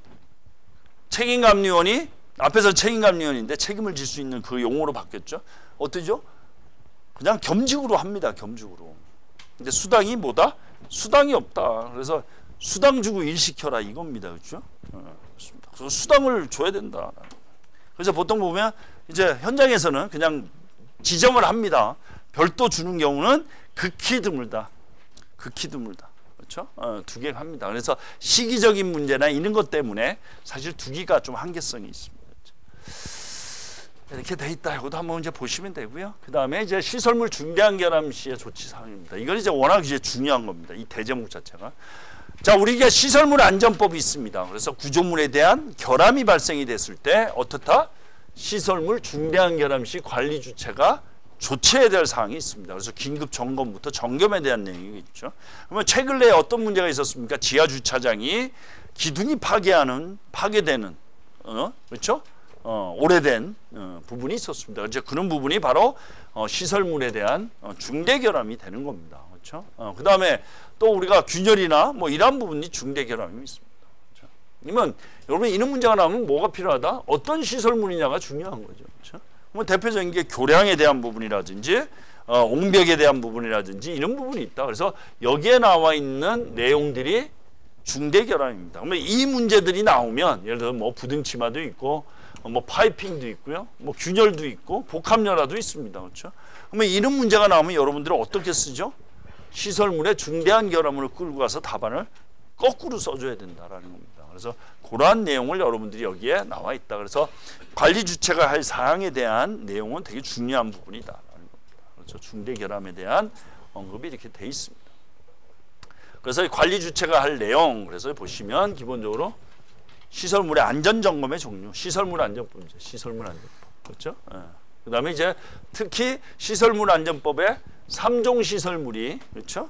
책임감리원이 앞에서 책임감리원인데 책임을 질 수 있는 그 용어로 바뀌었죠. 어떠죠? 그냥 겸직으로 합니다. 겸직으로. 근데 수당이 뭐다? 수당이 없다. 그래서 수당 주고 일 시켜라 이겁니다. 그렇죠? 그래서 수당을 줘야 된다. 그래서 보통 보면 이제 현장에서는 그냥 지정을 합니다. 별도 주는 경우는 극히 드물다. 극히 드물다. 그렇죠? 2개 합니다. 그래서 시기적인 문제나 이런 것 때문에 사실 2개가 좀 한계성이 있습니다. 이렇게 돼 있다. 이것도 한번 이제 보시면 되고요. 그 다음에 이제 시설물 중대한 결함 시의 조치 사항입니다. 이건 이제 워낙 이제 중요한 겁니다. 이 대제목 자체가. 자, 우리가 시설물 안전법이 있습니다. 그래서 구조물에 대한 결함이 발생이 됐을 때 어떻다? 시설물 중대한 결함 시 관리 주체가 조치해야 될 사항이 있습니다. 그래서 긴급 점검부터 점검에 대한 내용이 있죠. 그러면 최근 내에 어떤 문제가 있었습니까? 지하 주차장이 기둥이 파괴되는 그렇죠? 오래된 부분이 있었습니다. 그렇죠? 그런 부분이 바로 시설물에 대한 중대 결함이 되는 겁니다. 그렇죠? 그 다음에 또 우리가 균열이나 뭐 이런 부분이 중대 결함이 있습니다. 그렇죠? 그러면 여러분 이런 문제가 나오면 뭐가 필요하다? 어떤 시설물이냐가 중요한 거죠. 그렇죠? 뭐 대표적인 게 교량에 대한 부분이라든지 옹벽에 대한 부분이라든지 이런 부분이 있다. 그래서 여기에 나와 있는 내용들이 중대 결함입니다. 그러면 이 문제들이 나오면 예를 들어 뭐 부등치마도 있고 뭐 파이핑도 있고요. 뭐 균열도 있고 복합열화도 있습니다. 그렇죠? 그러면 이런 문제가 나오면 여러분들은 어떻게 쓰죠? 시설물의 중대한 결함을 끌고 가서 답안을 거꾸로 써줘야 된다라는 겁니다. 그래서 그러한 내용을 여러분들이 여기에 나와 있다. 그래서 관리 주체가 할 사항에 대한 내용은 되게 중요한 부분이다라는 겁니다. 그렇죠? 중대 결함에 대한 언급이 이렇게 돼 있습니다. 그래서 관리 주체가 할 내용, 그래서 보시면 기본적으로 시설물의 안전 점검의 종류, 시설물 안전법, 시설물 안전법, 그렇죠? 그 다음에 이제 특히 시설물 안전법에 3종 시설물이 그렇죠?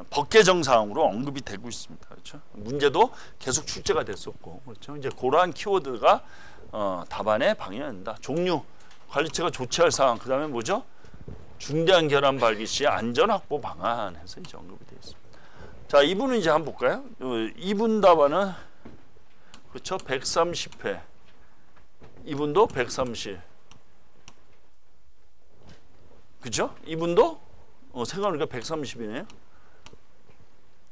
법개정 사항으로 언급이 되고 있습니다. 그렇죠? 문제도 계속 출제가 됐었고, 그렇죠? 이제 그러한 키워드가 답안에 방해한다. 종류, 관리체가 조치할 사항, 그 다음에 뭐죠? 중대한 결함 발기 시 안전 확보 방안해서 이제 언급이 되어 있습니다. 자, 2분은 이제 한번 볼까요? 2분 답안은 그렇죠? 130회. 2분도 130. 그죠? 2분도 생각하니까 130이네요.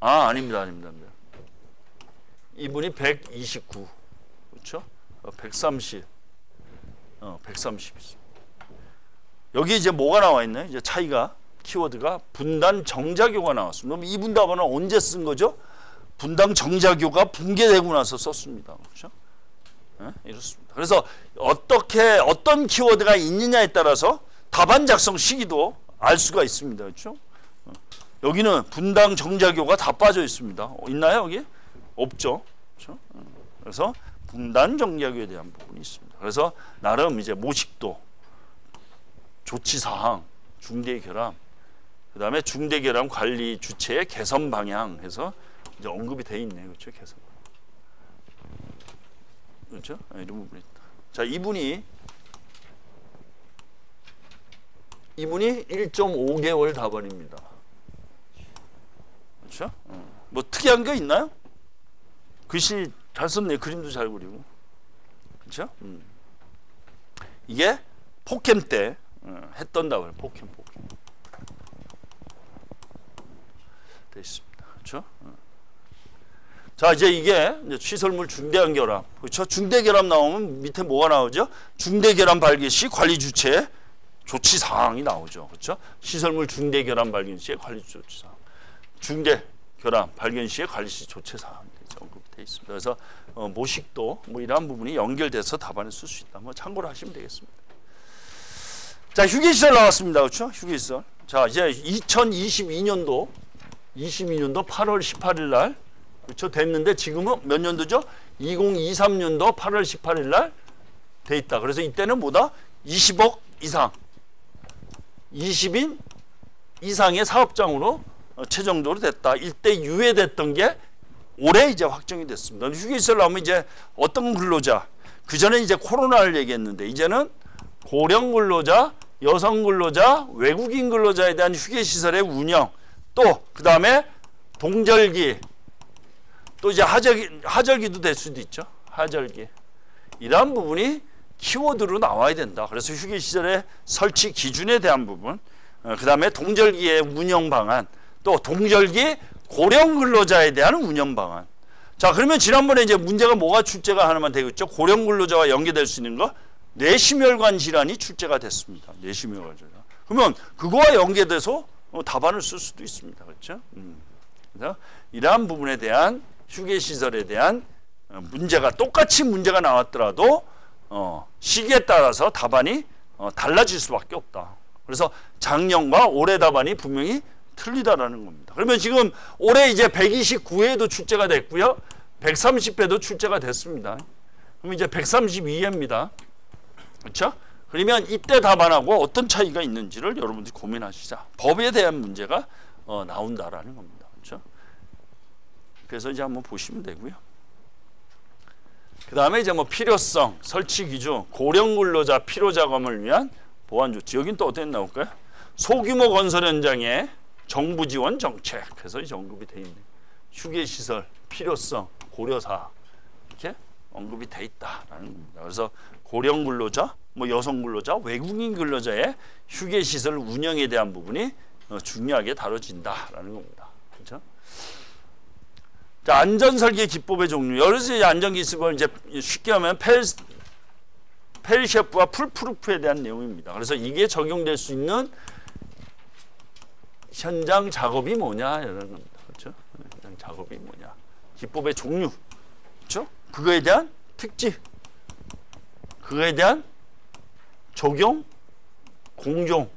아, 아닙니다. 2분이 129. 그렇죠? 130. 130 있습니다. 여기 이제 뭐가 나와 있나요? 이제 차이가 키워드가 분단 정자교가 나왔습니다. 그럼 2분 답안은 언제 쓴 거죠? 분당 정자교가 붕괴되고 나서 썼습니다. 그렇죠? 네? 이렇습니다. 그래서 어떤 키워드가 있느냐에 따라서 답안 작성 시기도 알 수가 있습니다. 그렇죠? 여기는 분당 정자교가 다 빠져 있습니다. 있나요, 여기? 없죠. 그렇죠? 그래서 분단 정자교에 대한 부분이 있습니다. 그래서 나름 이제 모식도, 조치 사항, 중대 결함, 그 다음에 중대 결함 관리 주체의 개선 방향 해서 이제 언급이 돼 있네요. 그렇죠? 개선. 그렇죠? 이런 부분이 있다. 자, 이분이 1.5개월 답안입니다. 그렇죠? 뭐 특이한 게 있나요? 글씨 잘 썼네. 그림도 잘 그리고. 그렇죠? 이게 포캠 때 했던 답을 포캠 돼 있습니다. 그렇죠? 자, 이제 이게 시설물 중대한 결함. 그렇죠? 중대 결함 나오면 밑에 뭐가 나오죠? 중대 결함 발견 시 관리 주체 조치 사항이 나오죠. 그렇죠? 시설물 중대 결함 발견 시의 관리 조치 사항. 중대 결함 발견 시의 관리 시 조치 사항이 언급되어 있습니다. 그래서 모식도 뭐 이러한 부분이 연결돼서 답안을 쓸 수 있다. 뭐 참고를 하시면 되겠습니다. 자, 휴게시설 나왔습니다. 그렇죠? 휴게시설. 자, 이제 2022년도 8월 18일 날 그렇죠? 됐는데 지금은 몇 년도죠? 2023년도 8월 18일 날 돼 있다. 그래서 이때는 뭐다? 20억 이상 20인 이상의 사업장으로 최종적으로 됐다. 이때 유예됐던 게 올해 이제 확정이 됐습니다. 휴게시설 나오면 이제 어떤 근로자, 그 전에 이제 코로나를 얘기했는데 이제는 고령 근로자, 여성 근로자, 외국인 근로자에 대한 휴게시설의 운영, 또 그 다음에 동절기, 또 이제 하절기도 될 수도 있죠. 하절기. 이러한 부분이 키워드로 나와야 된다. 그래서 휴게시설의 설치 기준에 대한 부분, 그 다음에 동절기의 운영 방안, 또 동절기 고령 근로자에 대한 운영 방안. 자, 그러면 지난번에 이제 문제가 뭐가 출제가 하나만 되고 있죠. 고령 근로자와 연계될 수 있는 거, 뇌심혈관 질환이 출제가 됐습니다. 뇌심혈관 질환. 그러면 그거와 연계돼서 답안을 쓸 수도 있습니다. 그렇죠? 그래서 이러한 부분에 대한 휴게시설에 대한 문제가 똑같이 문제가 나왔더라도 시기에 따라서 답안이 달라질 수밖에 없다. 그래서 작년과 올해 답안이 분명히 틀리다라는 겁니다. 그러면 지금 올해 이제 129회도 출제가 됐고요. 130회도 출제가 됐습니다. 그럼 이제 132회입니다. 그렇죠? 그러면 이때 답안하고 어떤 차이가 있는지를 여러분들이 고민하시자. 법에 대한 문제가 나온다라는 겁니다. 그렇죠? 그래서 이제 한번 보시면 되고요. 그 다음에 이제 뭐 필요성, 설치 기준, 고령 근로자 필요 자금을 위한 보완 조치. 여긴 또 어떻게 나올까요? 소규모 건설 현장에 정부 지원 정책. 그래서 이제 언급이 돼 있네. 휴게 시설, 필요성, 고려사 이렇게 언급이 돼 있다라는 겁니다. 그래서 고령 근로자, 뭐 여성 근로자, 외국인 근로자의 휴게 시설 운영에 대한 부분이 중요하게 다뤄진다라는 겁니다. 그렇죠? 자, 안전 설계 기법의 종류. 여러 가지 안전 기법을 이제 쉽게 하면 펠셰프와 풀프루프에 대한 내용입니다. 그래서 이게 적용될 수 있는 현장 작업이 뭐냐라는 겁니다. 그렇죠? 현장 작업이 뭐냐? 기법의 종류. 그렇죠? 그거에 대한 특징. 그거에 대한 적용, 공정,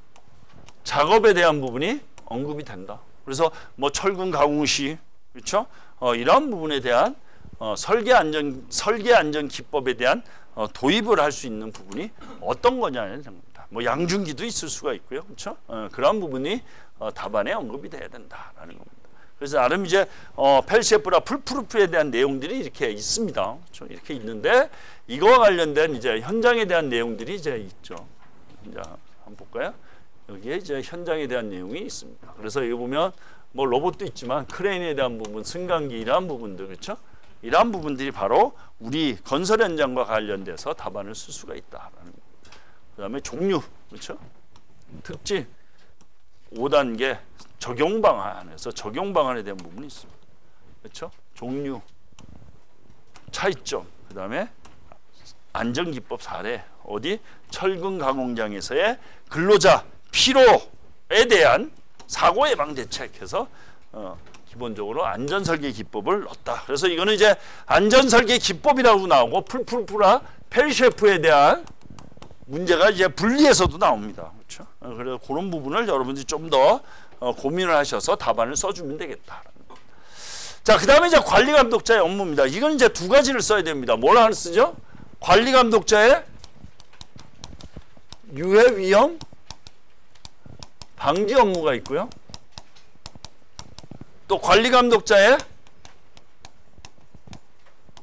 작업에 대한 부분이 언급이 된다. 그래서 뭐 철근 가공 시, 그렇죠? 이러한 부분에 대한 설계 안전 기법에 대한 도입을 할 수 있는 부분이 어떤 거냐는 겁니다. 뭐 양중기도 있을 수가 있고요, 그렇죠? 그런 부분이 답안에 언급이 돼야 된다라는 겁니다. 그래서 나름 이제 펠셰프라 풀프루프에 대한 내용들이 이렇게 있습니다. 그렇죠? 이렇게 있는데 이거와 관련된 이제 현장에 대한 내용들이 이제 있죠. 자, 한번 볼까요? 여기에 이제 현장에 대한 내용이 있습니다. 그래서 여기 보면 뭐 로봇도 있지만 크레인에 대한 부분, 승강기 이러한 부분들, 그렇죠? 이러한 부분들이 바로 우리 건설 현장과 관련돼서 답안을 쓸 수가 있다라는 겁니다. 그다음에 종류, 그렇죠? 특징, 5단계 적용 방안에서 적용 방안에 대한 부분이 있습니다. 그렇죠? 종류, 차이점, 그다음에 안전 기법 사례, 어디 철근 가공장에서의 근로자 피로에 대한 사고 예방 대책해서 기본적으로 안전 설계 기법을 넣었다. 그래서 이거는 이제 안전 설계 기법이라고 나오고 풀풀풀아 펠셰프에 대한 문제가 이제 분리해서도 나옵니다. 그렇죠? 그래서 그런 부분을 여러분들이 좀 더 고민을 하셔서 답안을 써주면 되겠다. 자, 그다음에 이제 관리 감독자의 업무입니다. 이건 이제 두 가지를 써야 됩니다. 뭘 하나 쓰죠? 관리 감독자의 유해 위험 방지 업무가 있고요. 또 관리 감독자의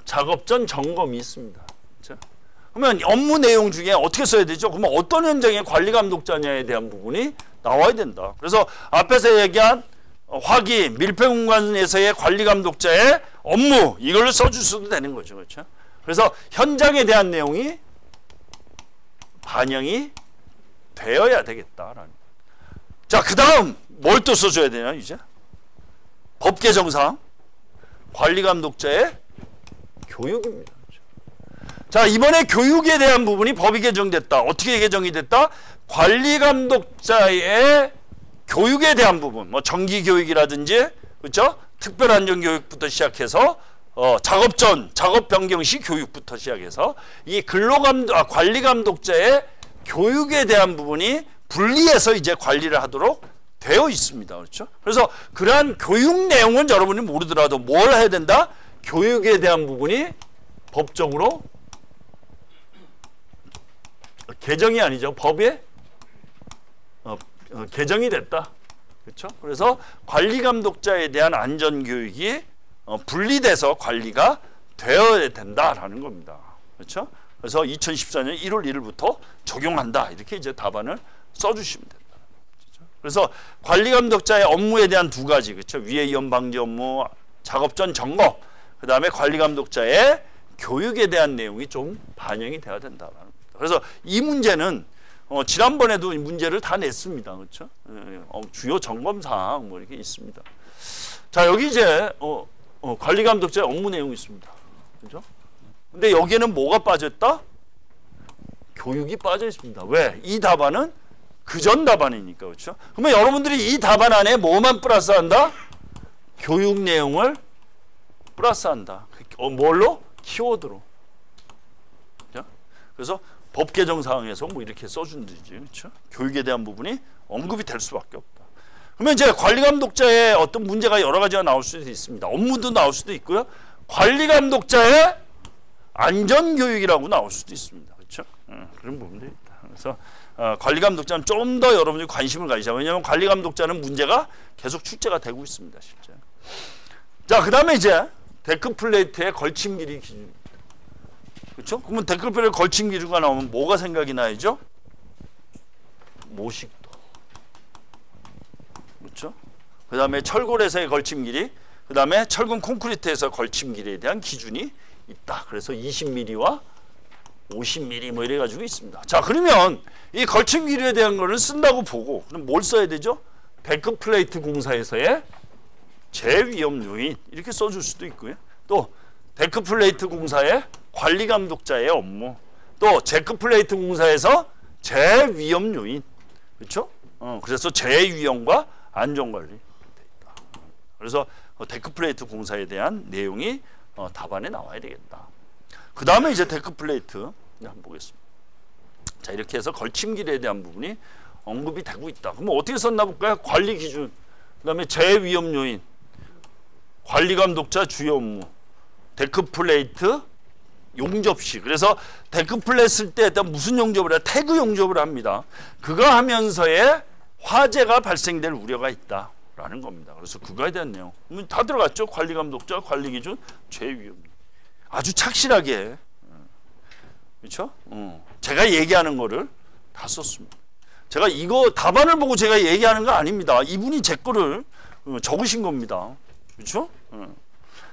작업 전 점검이 있습니다. 그렇죠? 그러면 업무 내용 중에 어떻게 써야 되죠? 그러면 어떤 현장의 관리 감독자냐에 대한 부분이 나와야 된다. 그래서 앞에서 얘기한 화기, 밀폐 공간에서의 관리 감독자의 업무 이걸 써줄 수도 되는 거죠. 그렇죠? 그래서 현장에 대한 내용이 반영이 되어야 되겠다라는. 자, 그 다음 뭘 또 써줘야 되냐 이제? 법 개정상 관리 감독자의 교육입니다. 자, 이번에 교육에 대한 부분이 법이 개정됐다. 어떻게 개정이 됐다? 관리 감독자의 교육에 대한 부분, 뭐 정기 교육이라든지, 그렇죠? 특별 안전 교육부터 시작해서 작업 전, 작업 변경 시 교육부터 시작해서 이 관리 감독자의 교육에 대한 부분이 분리해서 이제 관리를 하도록 되어 있습니다. 그렇죠? 그래서 그러한 교육 내용은 여러분이 모르더라도 뭘 해야 된다? 교육에 대한 부분이 법적으로 개정이 아니죠. 법에 개정이 됐다. 그렇죠? 그래서 관리 감독자에 대한 안전 교육이 분리돼서 관리가 되어야 된다라는 겁니다. 그렇죠? 그래서 2014년 1월 1일부터 적용한다. 이렇게 이제 답안을 써주시면 된다. 그렇죠? 그래서 관리 감독자의 업무에 대한 두 가지, 그렇죠? 위해 위험 방지 업무, 작업 전 점검, 그 다음에 관리 감독자의 교육에 대한 내용이 좀 반영이 돼야 된다라는 겁니다. 그래서 이 문제는 지난번에도 이 문제를 다 냈습니다. 그렇죠? 주요 점검 사항 뭐 이렇게 있습니다. 자, 여기 이제 관리 감독자의 업무 내용이 있습니다. 그렇죠? 근데 여기에는 뭐가 빠졌다? 교육이 빠져 있습니다. 왜? 이 답안은 그전 답안이니까. 그렇죠? 그러면 여러분들이 이 답안 안에 뭐만 플러스한다? 교육 내용을 플러스한다. 뭘로? 키워드로. 그렇죠? 그래서 법 개정 사항에서 뭐 이렇게 써준 거지. 그렇죠? 교육에 대한 부분이 언급이 될 수밖에 없다. 그러면 이제 관리감독자의 어떤 문제가 여러 가지가 나올 수도 있습니다. 업무도 나올 수도 있고요. 관리감독자의 안전교육이라고 나올 수도 있습니다. 그렇죠? 그런 부분들이 있다. 그래서 관리감독자는 좀 더 여러분들이 관심을 가지자. 왜냐하면 관리감독자는 문제가 계속 출제가 되고 있습니다. 실제. 자, 그 다음에 이제 데크플레이트의 걸침 길이 기준입니다. 그렇죠? 그러면 데크플레이트 걸침 길이가 나오면 뭐가 생각이 나야죠? 모식도. 그렇죠? 그 다음에 철골에서의 걸침 길이, 그 다음에 철근 콘크리트에서 걸침 길이에 대한 기준이 있다. 그래서 20mm와 50mm 뭐 이래가지고 있습니다. 자, 그러면 이 걸침 길이에 대한 거를 쓴다고 보고, 그럼 뭘 써야 되죠? 데크플레이트 공사에서의 제위험 요인 이렇게 써줄 수도 있고요. 또 데크플레이트 공사의 관리감독자의 업무, 또 데크플레이트 공사에서 제위험 요인, 그렇죠? 그래서 제위험과 안전관리 돼 있다. 그래서 데크플레이트 공사에 대한 내용이 답안에 나와야 되겠다. 그 다음에 이제 데크플레이트 한번 보겠습니다. 자, 이렇게 해서 걸침길에 대한 부분이 언급이 되고 있다. 그러면 어떻게 썼나 볼까요? 관리 기준, 그 다음에 제위험 요인, 관리감독자 주요 업무, 데크플레이트 용접시. 그래서 데크플레이트 쓸 때 일단 무슨 용접을 해요? 태그 용접을 합니다. 그거 하면서의 화재가 발생될 우려가 있다라는 겁니다. 그래서 그거에 대한 내용 다 들어갔죠. 관리감독자, 관리기준, 제위험. 아주 착실하게, 그렇죠? 제가 얘기하는 거를 다 썼습니다. 제가 이거 답안을 보고 제가 얘기하는 거 아닙니다. 이분이 제 거를 적으신 겁니다. 그렇죠?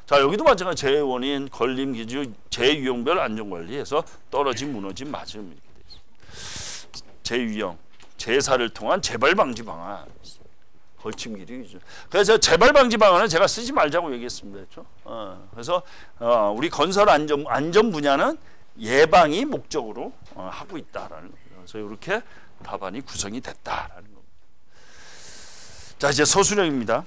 자, 여기도 마찬가지 재원인, 걸림 기준, 재유형별 안전관리에서 떨어짐, 무너짐, 맞음 이렇게 돼 있습니다. 재유형, 재사를 통한 재발 방지 방안, 걸침 길이 기준. 그래서 재발 방지 방안은 제가 쓰지 말자고 얘기했습니다. 그렇죠? 그래서 우리 건설 안전 분야는 예방이 목적으로 하고 있다라는 거예요. 그래서 이렇게 답안이 구성이 됐다라는 겁니다. 자, 이제 서술형입니다.